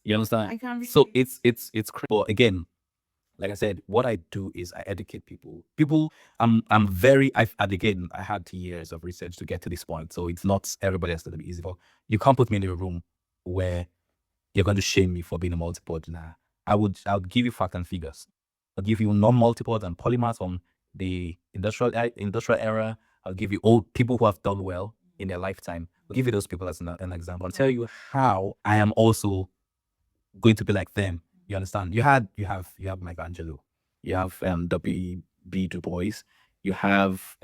you understand? I can So it's crazy. But again, like I said, what I do is I educate people. I'm very. And again, I had years of research to get to this point, so it's not everybody has to be easy. But you can't put me in a room where you're going to shame me for being a multipod. Nah, I would give you facts and figures. I'll give you non-multipods and polymers from the industrial era. I'll give you old people who have done well in their lifetime. I'll give you those people as an example and tell you how I am also going to be like them. You understand? You have Michelangelo, you have W.B. Du Bois, you have,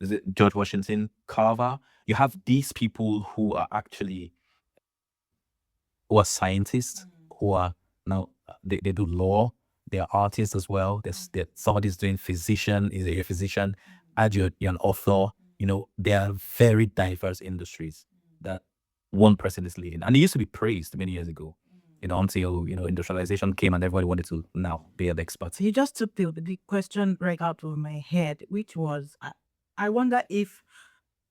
is it George Washington Carver? You have these people who are actually scientists, who are now they do law. They are artists as well. Somebody's doing physician, is a physician, and you're an author. There are very diverse industries that one person is leading. And it used to be praised many years ago, until industrialization came and everybody wanted to now be an expert. So you just took the question right out of my head, which was, I wonder if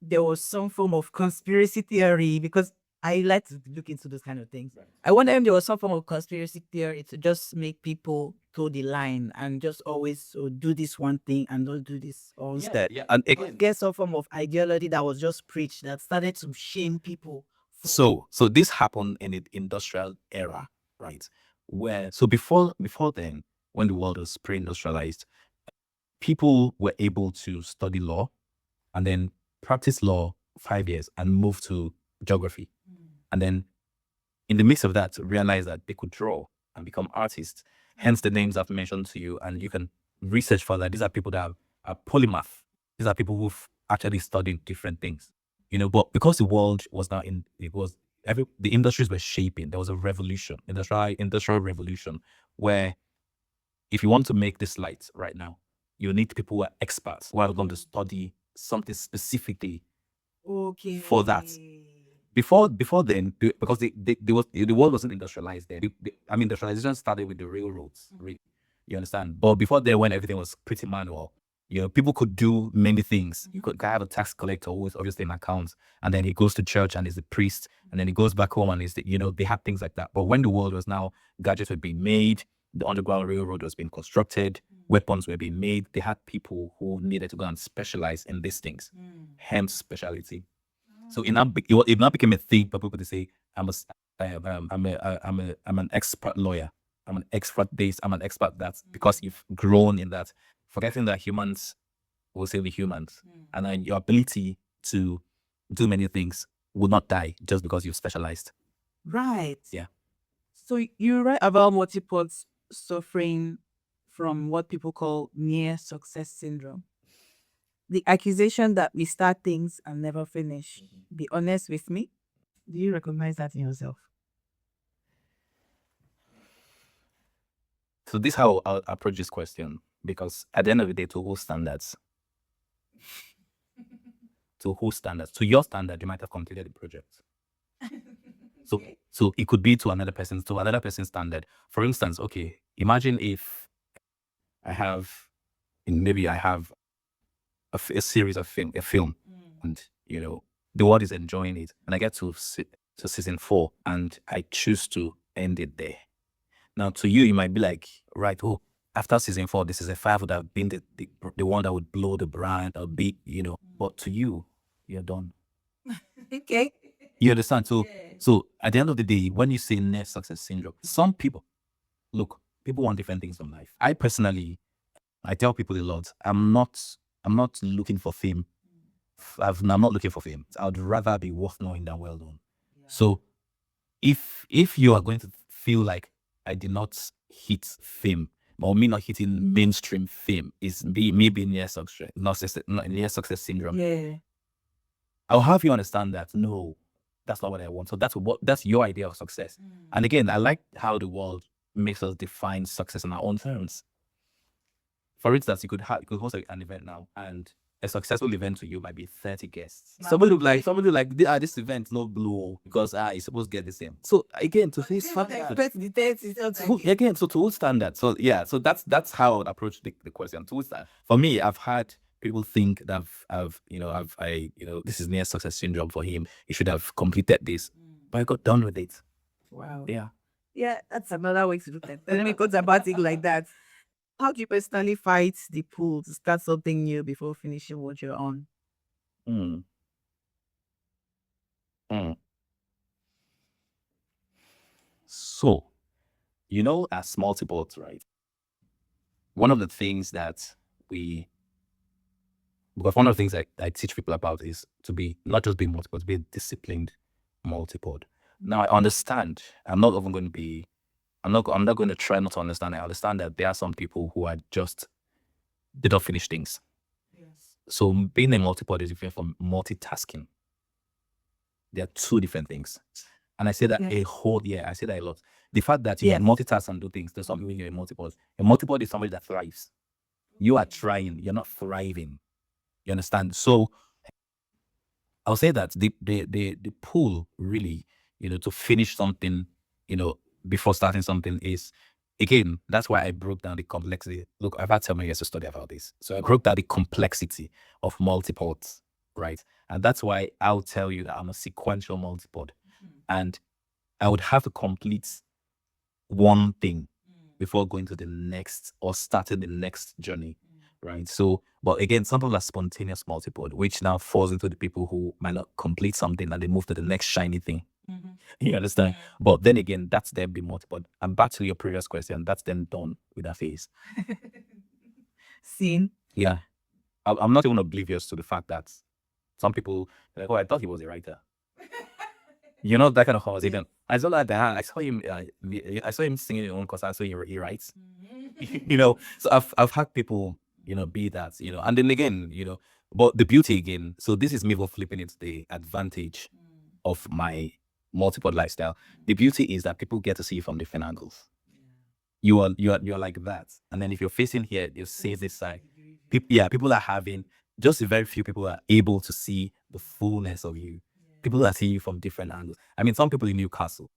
there was some form of conspiracy theory, because I like to look into those kind of things. I wonder if there was some form of conspiracy theory to just make people toe the line and just always do this one thing and don't do this or instead. Yeah, and again, Get some form of ideology that was just preached that started to shame people. so this happened in the industrial era, right? Where before then, when the world was pre-industrialized, people were able to study law and then practice law 5 years and move to geography. And then in the midst of that, realize that they could draw and become artists. Hence the names I've mentioned to you, and you can research further. These are people that are polymath. These are people who've actually studied different things. But because the world was now the industries were shaping. There was a revolution, industrial revolution, where if you want to make this light right now, you need people who are experts who are going to study something specifically for that. Before then, because the world wasn't industrialized then. Industrialization started with the railroads, really. You understand? But before then, when everything was pretty manual, people could do many things. You could have a tax collector who is obviously in accounts, and then he goes to church and is a priest, and then he goes back home and they have things like that. But when the world was now, gadgets were being made, the Underground Railroad was being constructed, weapons were being made, they had people who needed to go and specialize in these things. Hence specialty. So it now became a thing for people to say, I'm an expert lawyer. I'm an expert this. I'm an expert that, because you've grown in that, forgetting that humans will still be humans, and then your ability to do many things will not die just because you've specialized. Right. Yeah. So you write about multipods suffering from what people call near success syndrome. The accusation that we start things and never finish. Be honest with me. Do you recognize that in yourself? So this is how I'll approach this question, because at the end of the day, to whose standards? To whose standards? To your standard, you might have completed the project. So it could be to another person's standard. For instance, okay, imagine if I have a series of a film, and the world is enjoying it, and I get to season 4, and I choose to end it there. Now, to you, you might be like, right, oh, after season 4, this is a 5 would have been the one that would blow the brand or be, but to you, you're done. Okay. You understand? So at the end of the day, when you say near success syndrome, some people want different things from life. I personally, I tell people a lot, I'm not looking for fame. I'm not looking for fame. I'd rather be worth knowing than well known. So if you are going to feel like I did not hit fame, or me not hitting mainstream fame is me being near success syndrome, Yeah. I'll have you understand that no, That's not what I want. So that's your idea of success. And again, I like how the world makes us define success on our own terms. For instance, you could host an event now, and a successful event to you might be 30 guests. Somebody will be like, this event no blue because it's supposed to get the same. So again, to say again, so to standard. So yeah, so that's how I would approach the question. To standard. For me, I've had people think that this is near success syndrome for him. He should have completed this, but I got done with it. Wow. Yeah. Yeah, that's another way to look at it. Let me go about it like that. How do you personally fight the pull to start something new before finishing what you're on? Mm. Mm. So, as multipods, right? One of the things that one of the things I teach people about is to be not just be multipod, to be a disciplined multipod. Now I understand. I'm not going to try not to understand. I understand that there are some people who are just did not finish things. Yes. So being a multipod is different from multitasking. They are two different things. And I say that I say that a lot. The fact that you can multitask and do things does not mean you're a multipod. A multipod is somebody that thrives. You are trying, you're not thriving. You understand? So I'll say that the pull really, to finish something, before starting something is, again, that's why I broke down the complexity. Look, I've had 7 years to study about this. So I broke down the complexity of multipods, right? And that's why I'll tell you that I'm a sequential multipod. And I would have to complete one thing before going to the next or starting the next journey, right? So, but again, some people are spontaneous multipod, which now falls into the people who might not complete something and they move to the next shiny thing. You understand? But then again, that's them being multipod. And back to your previous question, that's them done with that phase. Seen? Yeah. I'm not even oblivious to the fact that some people are like, oh, I thought he was a writer. That kind of conversation. I saw that. I saw him. I saw him singing his own because I saw he writes. So I've had people, be that, and then again, but the beauty again. So this is me for flipping it to the advantage of my multiple lifestyle. The beauty is that people get to see you from different angles. You're like that, and then if you're facing here, you see this side. People are having just a very few people are able to see the fullness of you. People that see you from different angles. I mean, some people in Newcastle,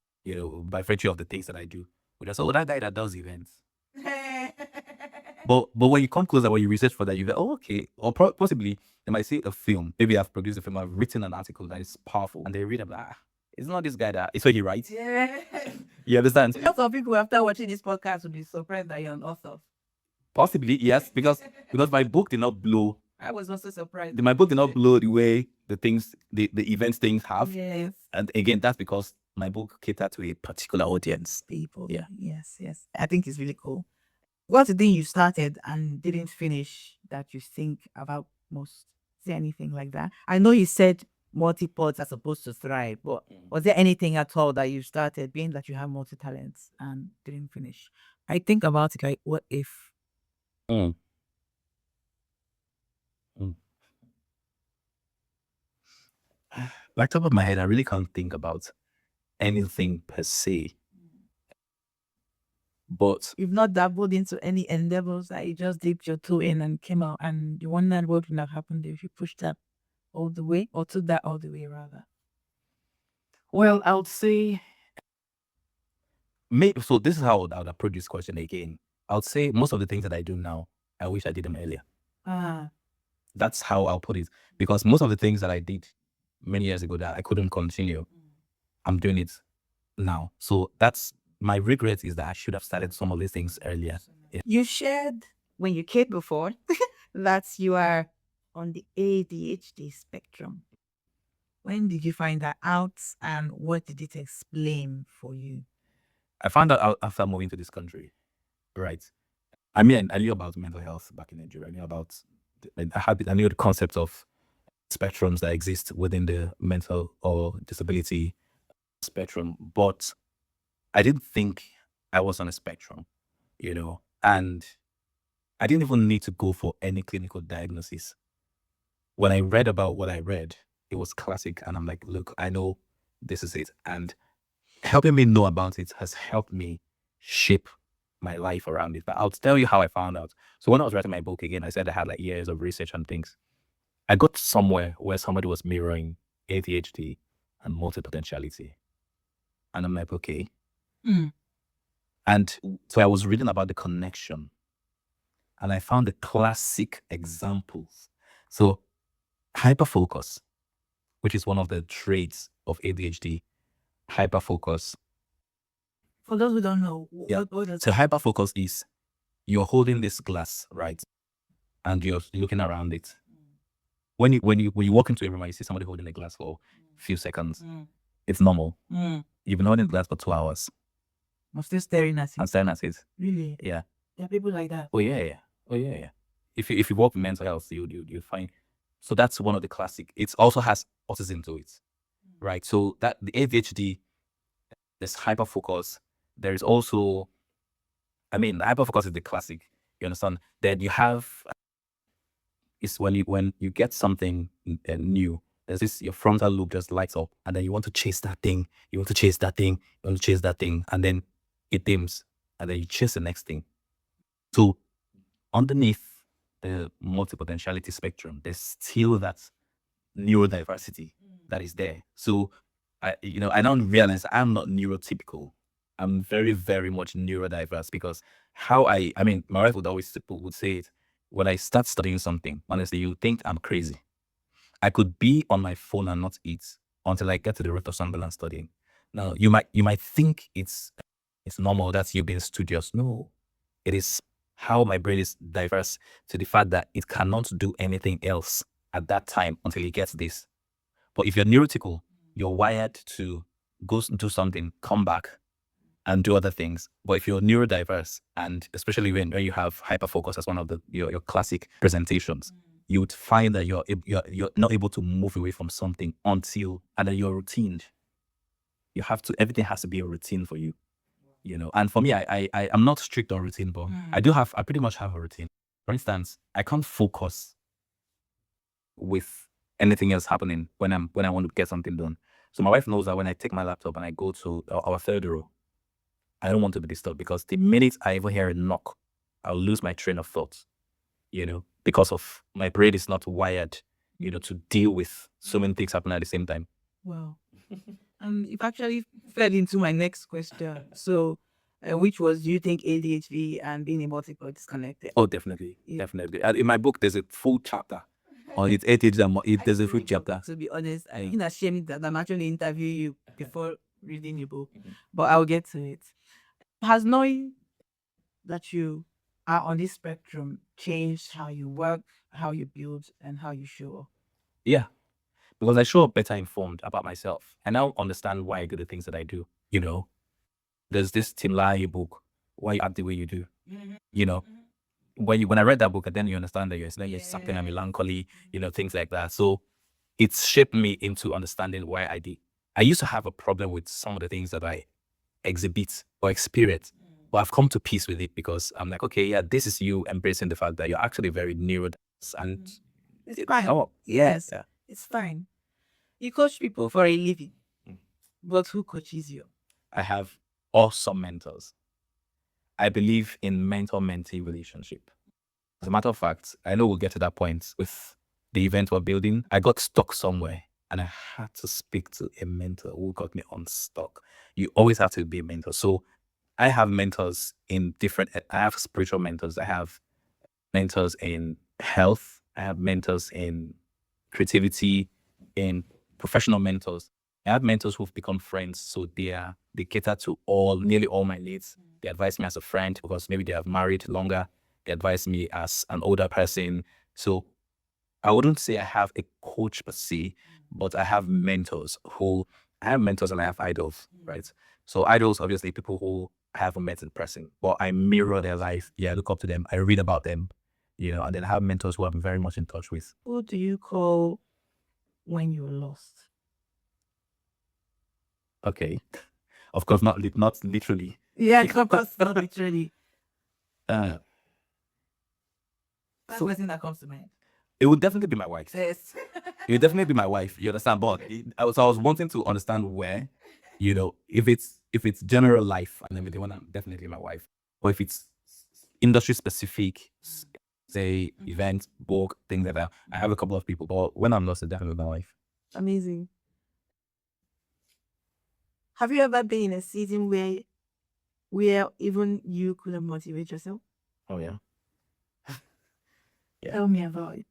by virtue of the things that I do, would just, oh, that guy that does events. But when you come closer, when you research for that, you go, oh, okay. Or possibly they might see a film. Maybe I've produced a film, I've written an article that is powerful, and they read about, it's not this guy that it's what he writes. Yeah. You understand? Lots of people after watching this podcast will be surprised that you're an author. Possibly, yes, because my book did not blow. I was also surprised. My book did not blow the way the events things have. Yes. And again, that's because my book catered to a particular audience. People. Yeah. Yes. I think it's really cool. What's the thing you started and didn't finish that you think about most? Is there anything like that? I know you said multipods are supposed to thrive, but was there anything at all that you started, being that you have multi talents and didn't finish? I think about it like, what if? Like top of my head, I really can't think about anything per se. But You've not dabbled into any endeavors that you just dipped your toe in and came out, and you wondered what would have happened if you pushed that all the way, or took that all the way, rather. well, I would say maybe. So this is how I would approach this question again. I would say most of the things that I do now, I wish I did them earlier. That's how I'll put it. Because most of the things that I did many years ago that I couldn't continue, I'm doing it now. So that's my regret, is that I should have started some of these things earlier. Yeah. You shared when you came before that you are on the ADHD spectrum. When did you find that out, and what did it explain for you? I found out after moving to this country, right? I mean, I knew about mental health back in Nigeria. I knew the concept of spectrums that exist within the mental or disability spectrum, but I didn't think I was on a spectrum, and I didn't even need to go for any clinical diagnosis. When I read about what I read, it was classic, and I'm like, look, I know this is it. And helping me know about it has helped me shape my life around it. But I'll tell you how I found out. So when I was writing my book again, I said I had like years of research and things. I got somewhere where somebody was mirroring ADHD and multipotentiality. And I'm like, okay. And so I was reading about the connection. And I found the classic examples. So hyperfocus, which is one of the traits of ADHD, hyperfocus. For those who don't know, Yeah. what does So hyperfocus is you're holding this glass, right? And you're looking around it. When you walk into a room and you see somebody holding a glass for a few seconds, it's normal. You've been holding the glass for 2 hours. I'm still staring at I'm it. staring at it. Really? Yeah. There are people like that. Oh yeah. Oh yeah. If you work with mental health, you find. So that's one of the classic. It also has autism to it, right? So that the ADHD, there's hyperfocus. There is also, I mean, hyperfocus is the classic. You understand? Then you have is when you get something new. There's this your frontal lobe just lights up, and then you want to chase that thing. You want to chase that thing. You want to chase that thing, and then it dims, and then you chase the next thing. So underneath the multipotentiality spectrum, there's still that neurodiversity that is there. So I don't realize I'm not neurotypical. I'm very, very much neurodiverse because my wife would say it. When I start studying something, honestly, you think I'm crazy. I could be on my phone and not eat until I get to the root of something I'm studying. Now, you might think it's normal that you're being studious. No, it is how my brain is diverse to the fact that it cannot do anything else at that time until it gets this. But if you're neurotypical, you're wired to go do something, come back, and do other things. But if you're neurodiverse, and especially when you have hyperfocus as one of your classic presentations, you would find that you're not able to move away from something until, and then you're routined. Everything has to be a routine for you. And for me, I'm not strict on routine, but I pretty much have a routine. For instance, I can't focus with anything else happening when I want to get something done. So my wife knows that when I take my laptop and I go to our third row, I don't want to be disturbed because the minute I even hear a knock, I'll lose my train of thought, because of my brain is not wired, to deal with so many things happening at the same time. Wow. You've actually fed into my next question. So, which was, do you think ADHD and being a multipod is connected? Oh, definitely. Definitely. In my book, there's a full chapter on it. There's a full chapter. To be honest, I'm ashamed that I'm actually interviewing you before reading your book, but I'll get to it. Has knowing that you are on this spectrum changed how you work, how you build, and how you show up? Yeah, because I show up better informed about myself. I now understand why I do the things that I do. There's this Teinye book, Why You Act the Way You Do. When I read that book, then you understand that you're something and melancholy, things like that. So it's shaped me into understanding why I did. I used to have a problem with some of the things that I exhibit or experience, but I've come to peace with it because I'm like, okay, yeah, this is you embracing the fact that you're actually very neurodiverse and It's fine. Oh, Yes, yeah. it's fine. You coach people for a living, but who coaches you? I have awesome mentors. I believe in mentor-mentee relationship. As a matter of fact, I know we'll get to that point with the event we're building. I got stuck somewhere and I had to speak to a mentor who got me unstuck. You always have to be a mentor. So I have mentors I have spiritual mentors. I have mentors in health. I have mentors in creativity, in professional mentors. I have mentors who've become friends. So they cater to nearly all my needs. They advise me as a friend because maybe they have married longer. They advise me as an older person. So I wouldn't say I have a coach per se, but I have mentors and I have idols, right? So idols, obviously, people who I haven't met in person, but I mirror their life. Yeah, I look up to them. I read about them, and then I have mentors who I'm very much in touch with. Who do you call when you're lost? Okay. Of course, not literally. Yeah, of course, not literally. Uh, That's the person that comes to mind. It would definitely be my wife. Yes. It You'll definitely be my wife. You understand? But I was wanting to understand where, if it's general life and everything, well, I'm definitely my wife. Or if it's industry specific, say event, book, things like that. I have a couple of people, but when I'm lost, it's definitely my wife. Amazing. Have you ever been in a season where even you couldn't motivate yourself? Oh yeah. Yeah. Tell me about it.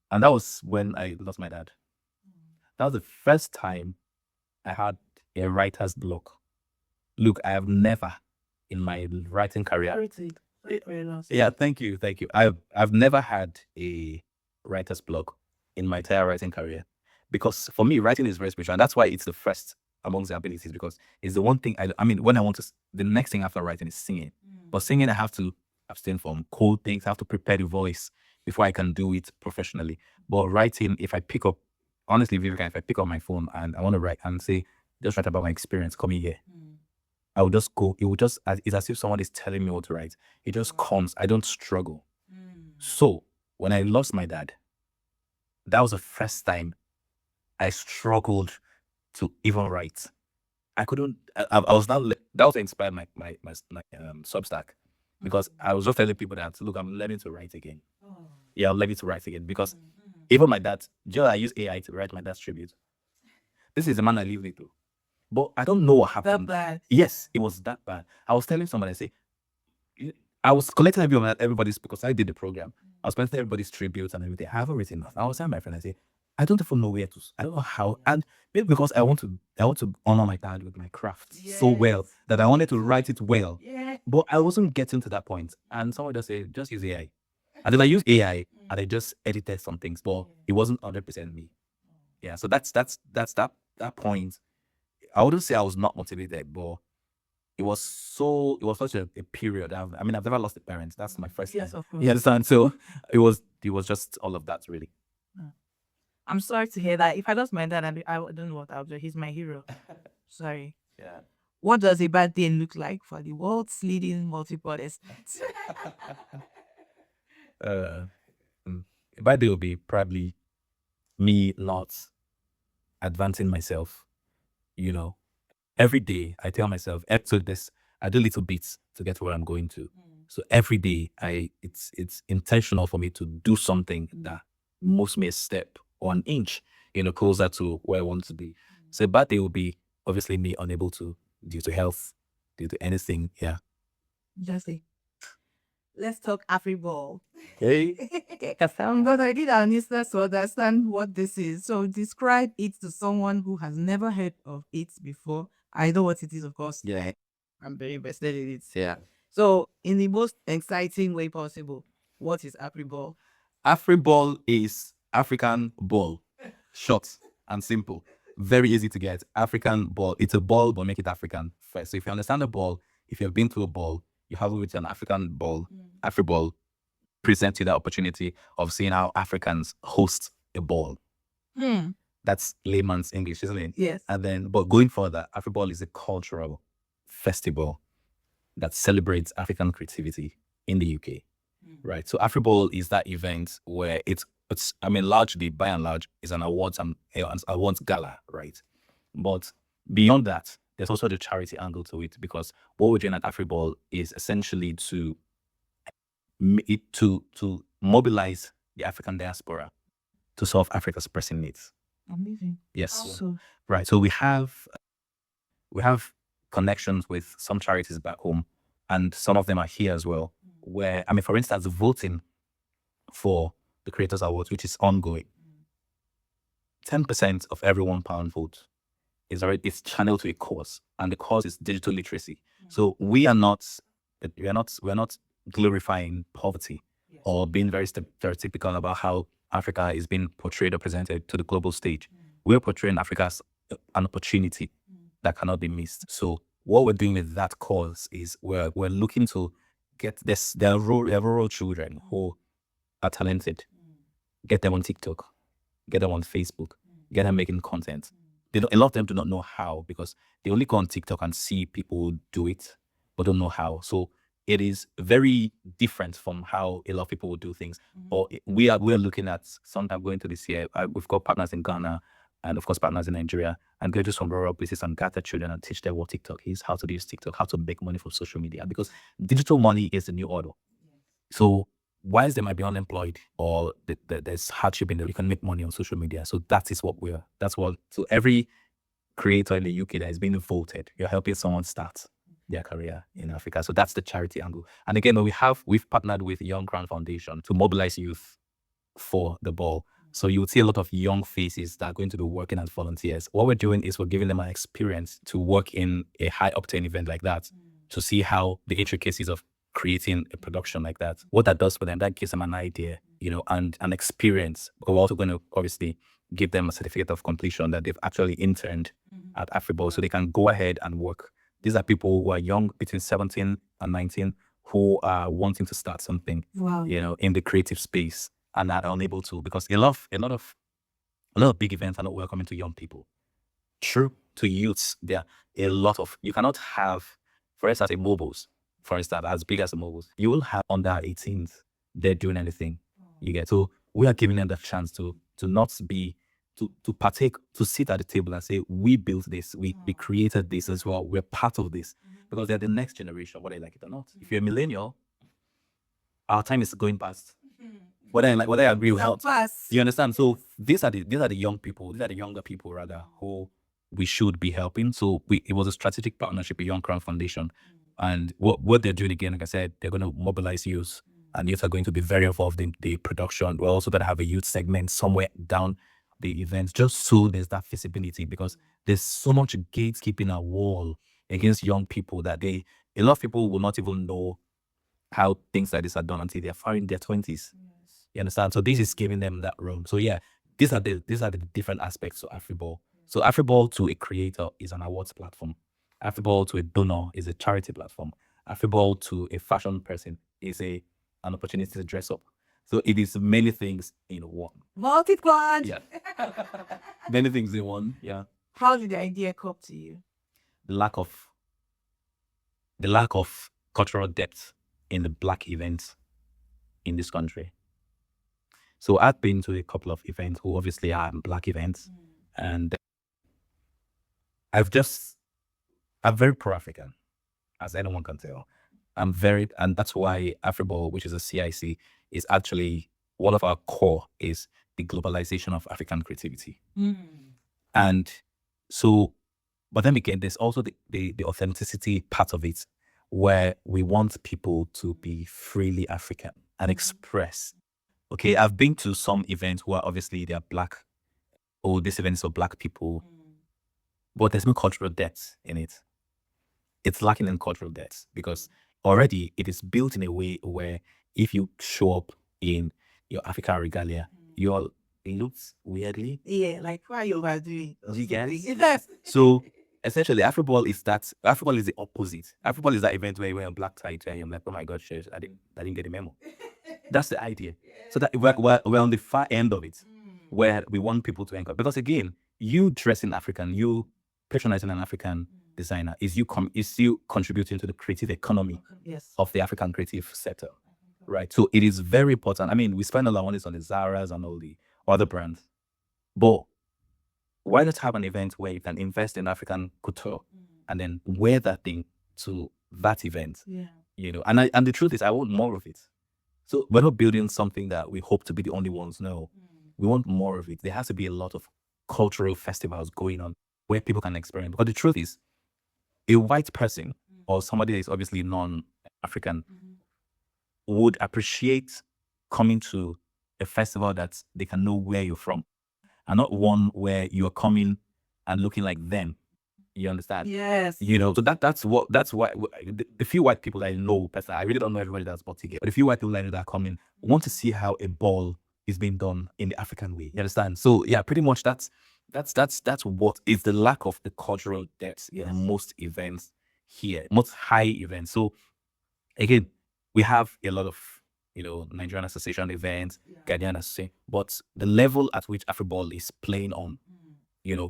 And that was when I lost my dad. That was the first time I had a writer's block. Look, I have never in my writing career. Yeah, thank you. I've never had a writer's block in my entire writing career. Because for me, writing is very special. And that's why it's the first amongst the abilities, because it's the one thing I mean, when I want to, the next thing after writing is singing. But singing, I have to abstain from cold things. I have to prepare the voice before I can do it professionally. But writing, if I pick up, honestly, Vivica, if I pick up my phone and I want to write and say, just write about my experience coming here, I will just go. It will just, it's as if someone is telling me what to write. It just comes. I don't struggle. So when I lost my dad, that was the first time I struggled to even write. I couldn't. I was not. That was inspired my Substack, because I was just telling people that, look, I'm learning to write again. Yeah, I'm learning to write again, because even my dad, I use AI to write my dad's tribute. This is the man I live with, but I don't know what happened. That bad. Yes, it was that bad. I was telling somebody, I say, I was collecting everybody's, because I did the program. I was collecting everybody's tributes and everything. I haven't written enough. I was telling my friend, I say, I don't even know where to. I don't know how. And maybe because I want to honor my dad with my craft so well that I wanted to write it well. Yeah. But I wasn't getting to that point. And someone just said, just use AI. And then I used AI and I just edited some things, but it wasn't 100% me. Yeah. So that's that point. I wouldn't say I was not motivated, but it was such a period. I've never lost a parent. That's my first. Yes, of course. You understand? So it was just all of that, really. I'm sorry to hear that. If I lost my dad, I don't know what I'll do. He's my hero. Sorry. Yeah. What does a bad day look like for the world's leading multipod expert? A bad day will be probably me not advancing myself. Every day I tell myself, I do little bits to get to where I'm going to. So every day it's intentional for me to do something that moves me a step or an inch, closer to where I want to be. So a bad day will be obviously me unable to, due to health, due to anything. Yeah. Jesse, let's talk AfriBall. Hey. But I did an instance to understand what this is. So describe it to someone who has never heard of it before. I know what it is, of course. Yeah. I'm very invested in it. Yeah. So, in the most exciting way possible, what is AfriBall? AfriBall is African ball. Short and simple. Very easy to get. African ball. It's a ball, but make it African first. So if you understand a ball, if you've been to a ball, you have with an African ball, AfriBall presents you the opportunity of seeing how Africans host a ball. That's layman's English, isn't it? Yes. And then, but going further, AfriBall is a cultural festival that celebrates African creativity in the UK. Right. So AfriBall is that event where it's largely, by and large, is an awards gala, right? But beyond that, there's also the charity angle to it, because what we're doing at AfriBall is essentially to mobilize the African diaspora to solve Africa's pressing needs. Amazing. Yes. So, Right. So we have connections with some charities back home, and some of them are here as well. Where, for instance, voting for the Creators Awards, which is ongoing, 10% of every £1 vote is channeled to a cause, and the cause is digital literacy. So we're not glorifying poverty or being very stereotypical about how Africa is being portrayed or presented to the global stage. We're portraying Africa as an opportunity that cannot be missed. So what we're doing with that cause is we're looking to get their rural children who are talented, get them on TikTok, get them on Facebook, get them making content. A lot of them do not know how, because they only go on TikTok and see people do it, but don't know how. So it is very different from how a lot of people would do things. Or we're looking at sometime going to this year. We've got partners in Ghana and of course partners in Nigeria, and go to some rural places and gather children and teach them what TikTok is, how to use TikTok, how to make money from social media, because digital money is the new order. So whilst they might be unemployed or there's hardship in there, you can make money on social media. So so every creator in the UK that is being voted, you're helping someone start their career in Africa. So that's the charity angle. And again, we've partnered with Young Crown Foundation to mobilize youth for the ball. So you would see a lot of young faces that are going to be working as volunteers. What we're doing is we're giving them an experience to work in a high octane event like that, to see how the intricacies of creating a production like that, what that does for them. That gives them an idea, and an experience. But we're also going to obviously give them a certificate of completion that they've actually interned at AfriBall, so they can go ahead and work. These are people who are young, between 17 and 19, who are wanting to start something, in the creative space, and are unable to, because a lot of big events are not welcoming to young people. True, to youths, there are a lot of, you cannot have, for instance, a mobiles, for instance, as big as the mobiles, you will have under 18s, they're doing anything. You get, so we are giving them the chance to not be, to partake, to sit at the table and say, we built this, we created this as well, we're part of this, because they're the next generation, whether you like it or not. If you're a millennial, our time is going past. Whether I agree with not. You understand? So these are the young people, these are the younger people rather, who we should be helping. So it was a strategic partnership with Young Crown Foundation. And what they're doing again, like I said, they're going to mobilize youth, and youth are going to be very involved in the production. We're also going to have a youth segment somewhere down the events, just so there's that visibility, because there's so much gatekeeping and wall against young people that a lot of people will not even know how things like this are done until they're far in their 20s. You understand? So this is giving them that room. So yeah, these are the different aspects of AfriBall. So AfriBall to a creator is an awards platform. AfriBall to a donor is a charity platform. AfriBall to a fashion person is an opportunity to dress up. So it is many things in one. Multipod. Yeah. Many things in one. Yeah. How did the idea come to you? The lack of cultural depth in the Black events in this country. So I've been to a couple of events who obviously are Black events, and I'm very pro-African, as anyone can tell. And that's why AfriBall, which is a CIC, is actually one of our core is the globalization of African creativity. And so, but then again, there's also the authenticity part of it, where we want people to be freely African and express. Okay, I've been to some events where obviously they're Black, or this event is for Black people, but there's no cultural depth in it. It's lacking in cultural depth, because already it is built in a way where if you show up in your African regalia, you're looked weirdly. Yeah, like why you overdoing? Do you get it? So essentially, AfriBall is the opposite. AfriBall is that event where you wear a black tie and you're like, oh my God, shit, I didn't get the memo. That's the idea. So that we're on the far end of it, where we want people to encourage. Because again, you dressing African, you patronizing an African designer is you contributing to the creative economy of the African creative sector, right? So it is very important. I mean, we spend a lot of money on the Zaras and all the other brands, but why not have an event where you can invest in African couture and then wear that thing to that event? And the truth is, I want more of it. So we're not building something that we hope to be the only ones. No, we want more of it. There has to be a lot of cultural festivals going on where people can experience. But the truth is, a white person or somebody that is obviously non-African would appreciate coming to a festival that they can know where you're from, and not one where you're coming and looking like them. You understand? Yes. So that's why the few white people I know, personally, I really don't know everybody that's bought ticket, but the few white people I know that are coming want to see how a ball is being done in the African way. You understand? So yeah, pretty much that's what is the lack of the cultural depth in most events here, most high events. So again, we have a lot of Nigerian Association events, Ghanaian Association, but the level at which AfriBall is playing on,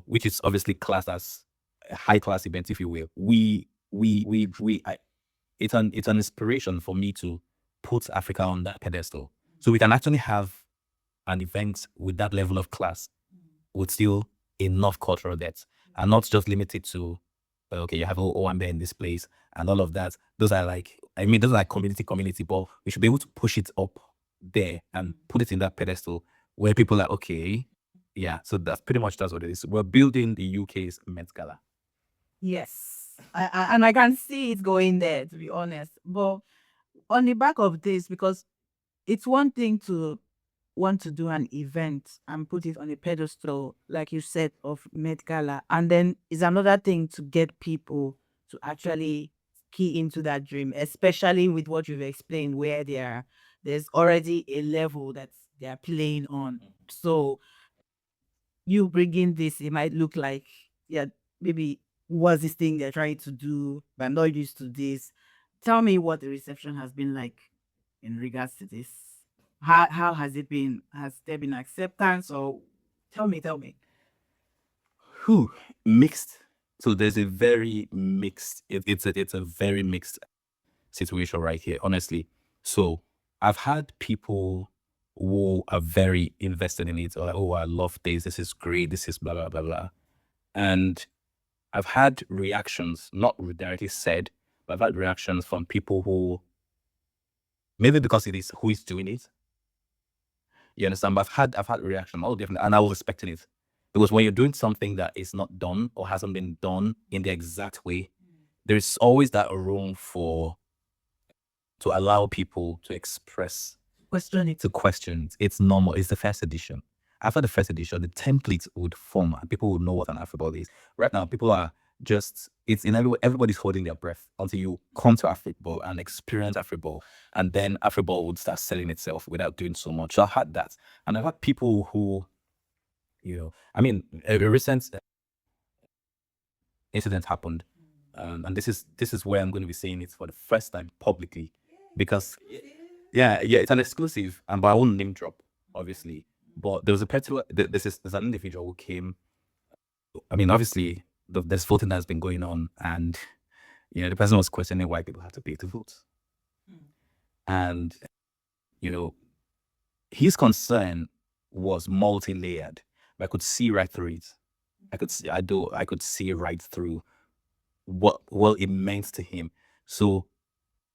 which is obviously classed as a high class event, if you will, it's an inspiration for me to put Africa on that pedestal. So we can actually have an event with that level of class with still enough cultural depth and not just limited to okay, you have Owambe in this place and all of that. Those are like, I mean, those are like community, but we should be able to push it up there and put it in that pedestal where people are okay. Yeah, so that's pretty much that's what it is. We're building the UK's Met Gala. Yes. And I can see it going there, to be honest. But on the back of this, because it's one thing to want to do an event and put it on a pedestal, like you said, of Met Gala, and then it's another thing to get people to actually key into that dream, especially with what you've explained, where there's already a level that they're playing on. So you bringing this, it might look like, yeah, maybe what's this thing they're trying to do, but I'm not used to this. Tell me what the reception has been like in regards to this. How has it been? Has there been acceptance, or tell me? Whew, mixed. So there's a very mixed, it's a very mixed situation right here, honestly. So I've had people who are very invested in it, or like, oh, I love this is great, this is blah, blah, blah, blah. And I've had reactions, not directly said, but I've had reactions from people who, maybe because it is who is doing it. You understand? But I've had reaction, all different, and I was expecting it. Because when you're doing something that is not done or hasn't been done in the exact way, there's always that room to allow people to express, Question it. to question it. It's normal. It's the first edition. After the first edition, the template would form and people would know what an AfriBall is. Right now, people are just, it's in everybody's holding their breath until you come to AfriBall and experience AfriBall. And then AfriBall would start selling itself without doing so much. So I've had that. And I've had people who, I mean, a recent incident happened. And this is where I'm going to be saying it for the first time publicly. Because yeah, it's an exclusive, and but I won't name drop, obviously. But there was a particular there's an individual who came. I mean, obviously, there's voting that's been going on, and the person was questioning why people had to pay to vote, and his concern was multi-layered. But I could see right through it. I could see right through what it meant to him. So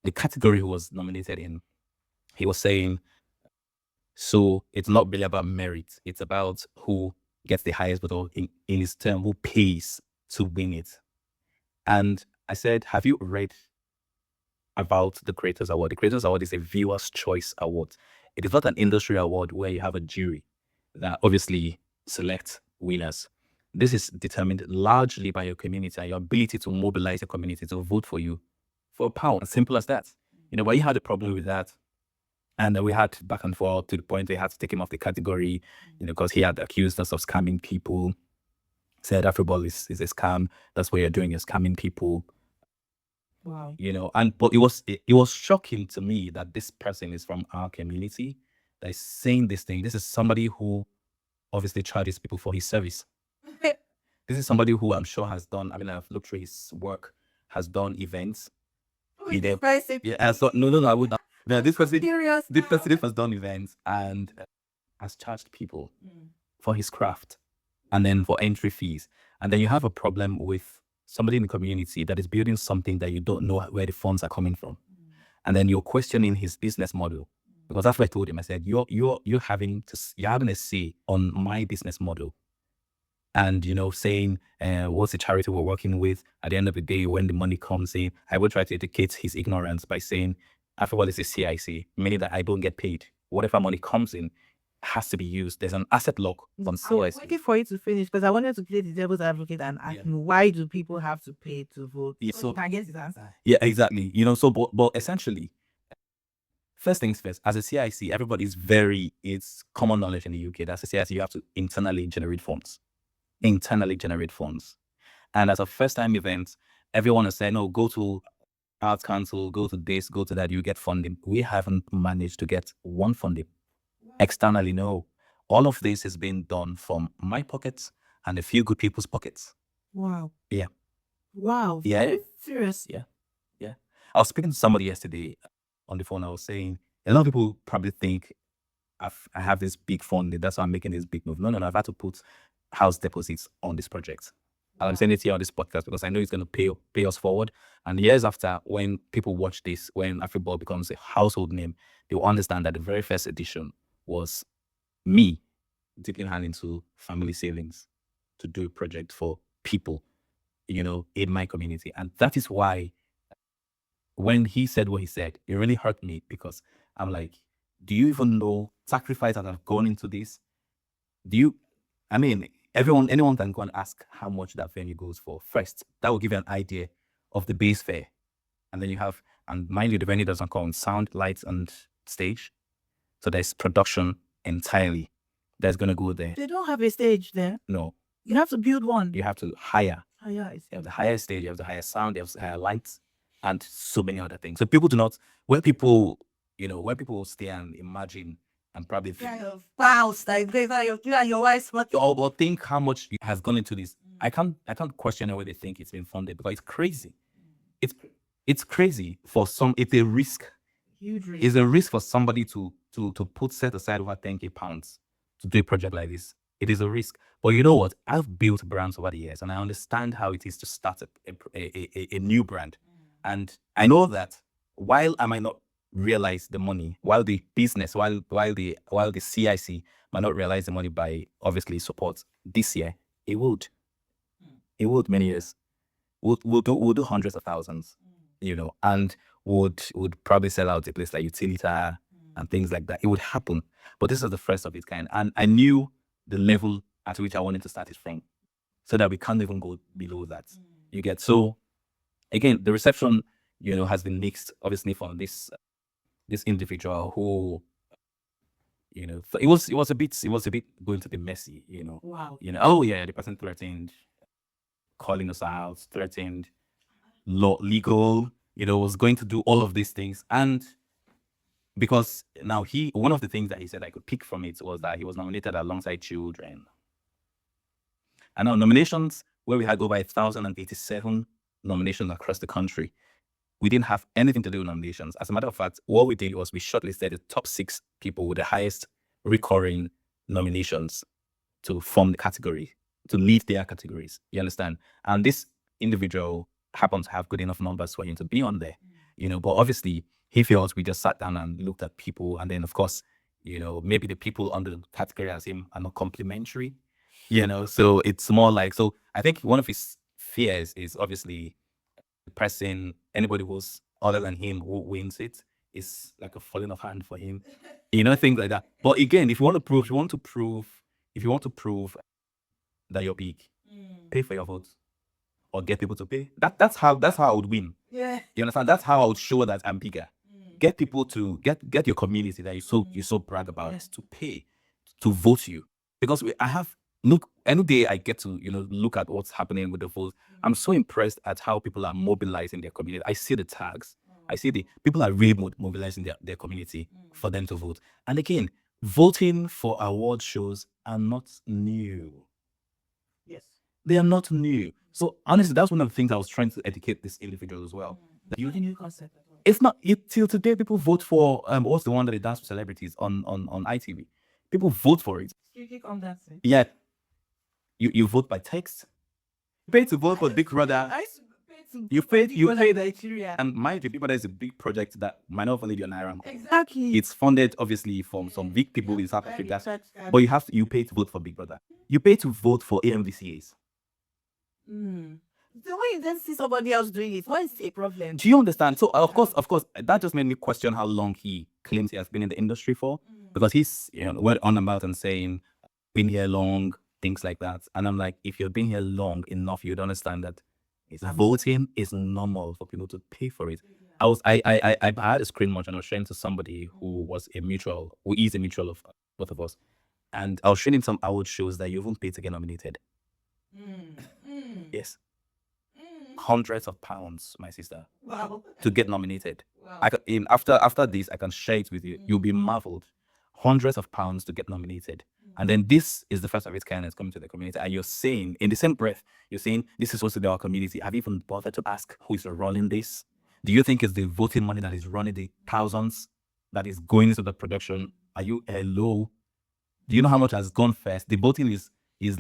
the category he was nominated in, he was saying, so it's not really about merit. It's about who gets the highest, but in his term, who pays to win it. And I said, have you read about the Creators Award? The Creators Award is a viewer's choice award. It is not an industry award where you have a jury that obviously selects winners. This is determined largely by your community and your ability to mobilize your community to vote for you for a pound. As simple as that. But you had a problem with that. And we had back and forth to the point they had to take him off the category, because he had accused us of scamming people. Said AfriBall is a scam. That's what you're doing, is scamming people. Wow. But it was shocking to me that this person is from our community that is saying this thing. This is somebody who obviously charges people for his service. This is somebody who I'm sure has done, I've looked through his work, has done events. Yeah, so no, I would not. No, this person has done events and has charged people for his craft and then for entry fees. And then you have a problem with somebody in the community that is building something that you don't know where the funds are coming from. And then you're questioning his business model. Because that's what I told him. I said, you're having a say on my business model. And saying what's the charity we're working with. At the end of the day, when the money comes in, I will try to educate his ignorance by saying AfriBall is a CIC, meaning that I don't get paid. Whatever money comes in has to be used. There's an asset lock from CIC. I was waiting for you to finish because I wanted to play the devil's advocate and ask him, why do people have to pay to vote? Yeah, So you can get his answer. Yeah, exactly. So but essentially, first things first, as a CIC, it's common knowledge in the UK. That's a CIC, you have to internally generate funds. And as a first-time event, everyone is saying, no, go to Arts Council, go to this, go to that, you get funding. We haven't managed to get one funding. Externally, no. All of this is being done from my pockets and a few good people's pockets. Wow. Yeah. Wow. Yeah. Serious. Yeah. I was speaking to somebody yesterday on the phone. I was saying a lot of people probably think I have this big funding, that's why I'm making this big move. No, I've had to put house deposits on this project. I'm saying it here on this podcast because I know it's going to pay us forward. And years after, when people watch this, when AfriBall becomes a household name, they will understand that the very first edition was me dipping hand into family savings to do a project for people, in my community. And that is why when he said what he said, it really hurt me because I'm like, do you even know sacrifice that have gone into this? Anyone can go and ask how much that venue goes for first. That will give you an idea of the base fare. And then and mind you, the venue doesn't come with sound, lights, and stage. So there's production entirely that's going to go there. They don't have a stage there. No. You have to build one. You have to hire. You have the higher stage, you have the higher sound, you have the higher lights, and so many other things. So people do not, when people stay and imagine and probably think, spouse, like you and your wife, or think how much has gone into this. I can't question the way they think it's been funded because it's crazy. It's crazy for some. It's a risk. Huge risk. It's a risk for somebody to set aside over 10K pounds to do a project like this. It is a risk. But you know what? I've built brands over the years and I understand how it is to start a new brand. And I know that while I might not realize the money, while the business, while the CIC might not realize the money by obviously support this year, it would. It would many years. We'll do hundreds of thousands, and would probably sell out a place like Utilita and things like that. It would happen. But this is the first of its kind. And I knew the level at which I wanted to start it from, so that we can't even go below that. You get so again, the reception, has been mixed, obviously, from this individual who, it was a bit going to be messy, Wow. Oh yeah, the person threatened, calling us out, threatened, legal, was going to do all of these things. And because now one of the things that he said I could pick from it was that he was nominated alongside children. And our nominations, where we had over 1,087 nominations across the country, we didn't have anything to do with nominations. As a matter of fact, what we did was we shortlisted the top 6 people with the highest recurring nominations to form the category, to lead their categories. You understand? And this individual happened to have good enough numbers for him to be on there. But obviously he feels we just sat down and looked at people, and then of course, maybe the people under the category as him are not complimentary. So it's more like, so I think one of his fears is obviously pressing anybody who's other than him who wins it is like a falling of hand for him, things like that. But again, if you want to prove that you're big, pay for your votes or get people to pay. That's how I would win. Yeah. You understand? That's how I would show that I'm bigger. Get people to get your community that you so brag about to pay to vote you, because any day I get to look at what's happening with the votes, I'm so impressed at how people are mobilizing their community. I see the tags. I see the people are really mobilizing their community for them to vote. And again, voting for award shows are not new. Yes. They are not new. So honestly, that's one of the things I was trying to educate this individual as well. That you new concept. It's not till today. People vote for what's the one that they dance with celebrities on ITV. People vote for it. You click on that thing. Yeah. You vote by text. You pay to vote for Big Brother. You pay Nigeria. And mind you, Big Brother is a big project that might not only be on Naira. Exactly. It's funded obviously from some big people in South Africa. But you pay to vote for Big Brother. You pay to vote for AMVCAs. So when you then see somebody else doing it, what is the problem? Do you understand? So of course, that just made me question how long he claims he has been in the industry for, because he's went on about and saying, been here long, things like that. And I'm like, if you've been here long enough, you'd understand that voting is normal for people to pay for it. I had a screen munch and I was showing to somebody who is a mutual of both of us, and I was showing him some award shows that you even pay to get nominated. Yes. Hundreds of pounds, my sister. Wow. To get nominated. Wow. After this, I can share it with you. You'll be marveled. Hundreds of pounds to get nominated. And then this is the first of its kind that's coming to the community. And you're saying, in the same breath, you're saying, this is supposed to be our community. Have you even bothered to ask who is running this? Do you think it's the voting money that is running the thousands that is going into the production? Are you low? Do you know how much has gone first? The voting is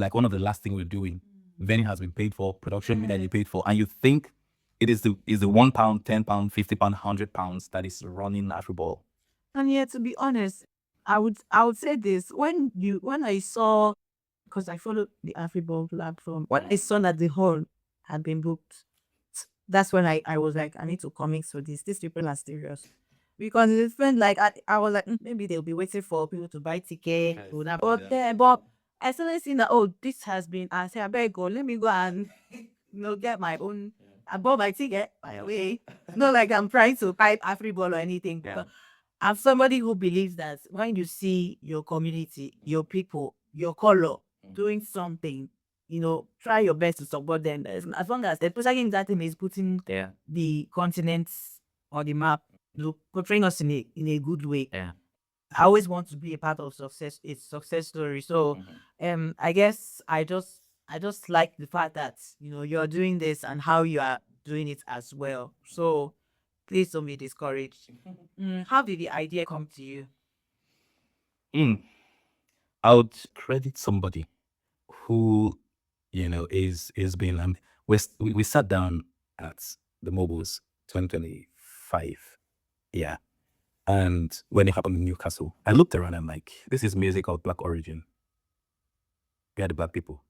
like one of the last thing we're doing. Venue has been paid for, production media you paid for, and you think it is the £1, £10, £50, £100 that is running AfriBall. And yet, to be honest, I would say this when I saw, because I follow the AfriBall platform, when I saw that the hall had been booked, that's when I was like, I need to commit to this. These people are serious. Because it felt like I was like, maybe they'll be waiting for people to buy tickets. But I started seeing that, oh, this has been, I said, I better go, let me go and get my own. I bought my ticket, by the way. Not like I'm trying to pipe AfriBall or anything. But I'm somebody who believes that when you see your community, your people, your color doing something, try your best to support them. As long as, especially that thing is putting the continents on the map, portraying us in a good way. I always want to be a part of its success story. So, I guess I just like the fact that you're doing this and how you are doing it as well. So, please don't be discouraged. How did the idea come to you? I would credit somebody who, is being. We sat down at the Mobiles 2025. Yeah. And when it happened in Newcastle, I looked around and I'm like, this is music of Black origin. We are the Black people.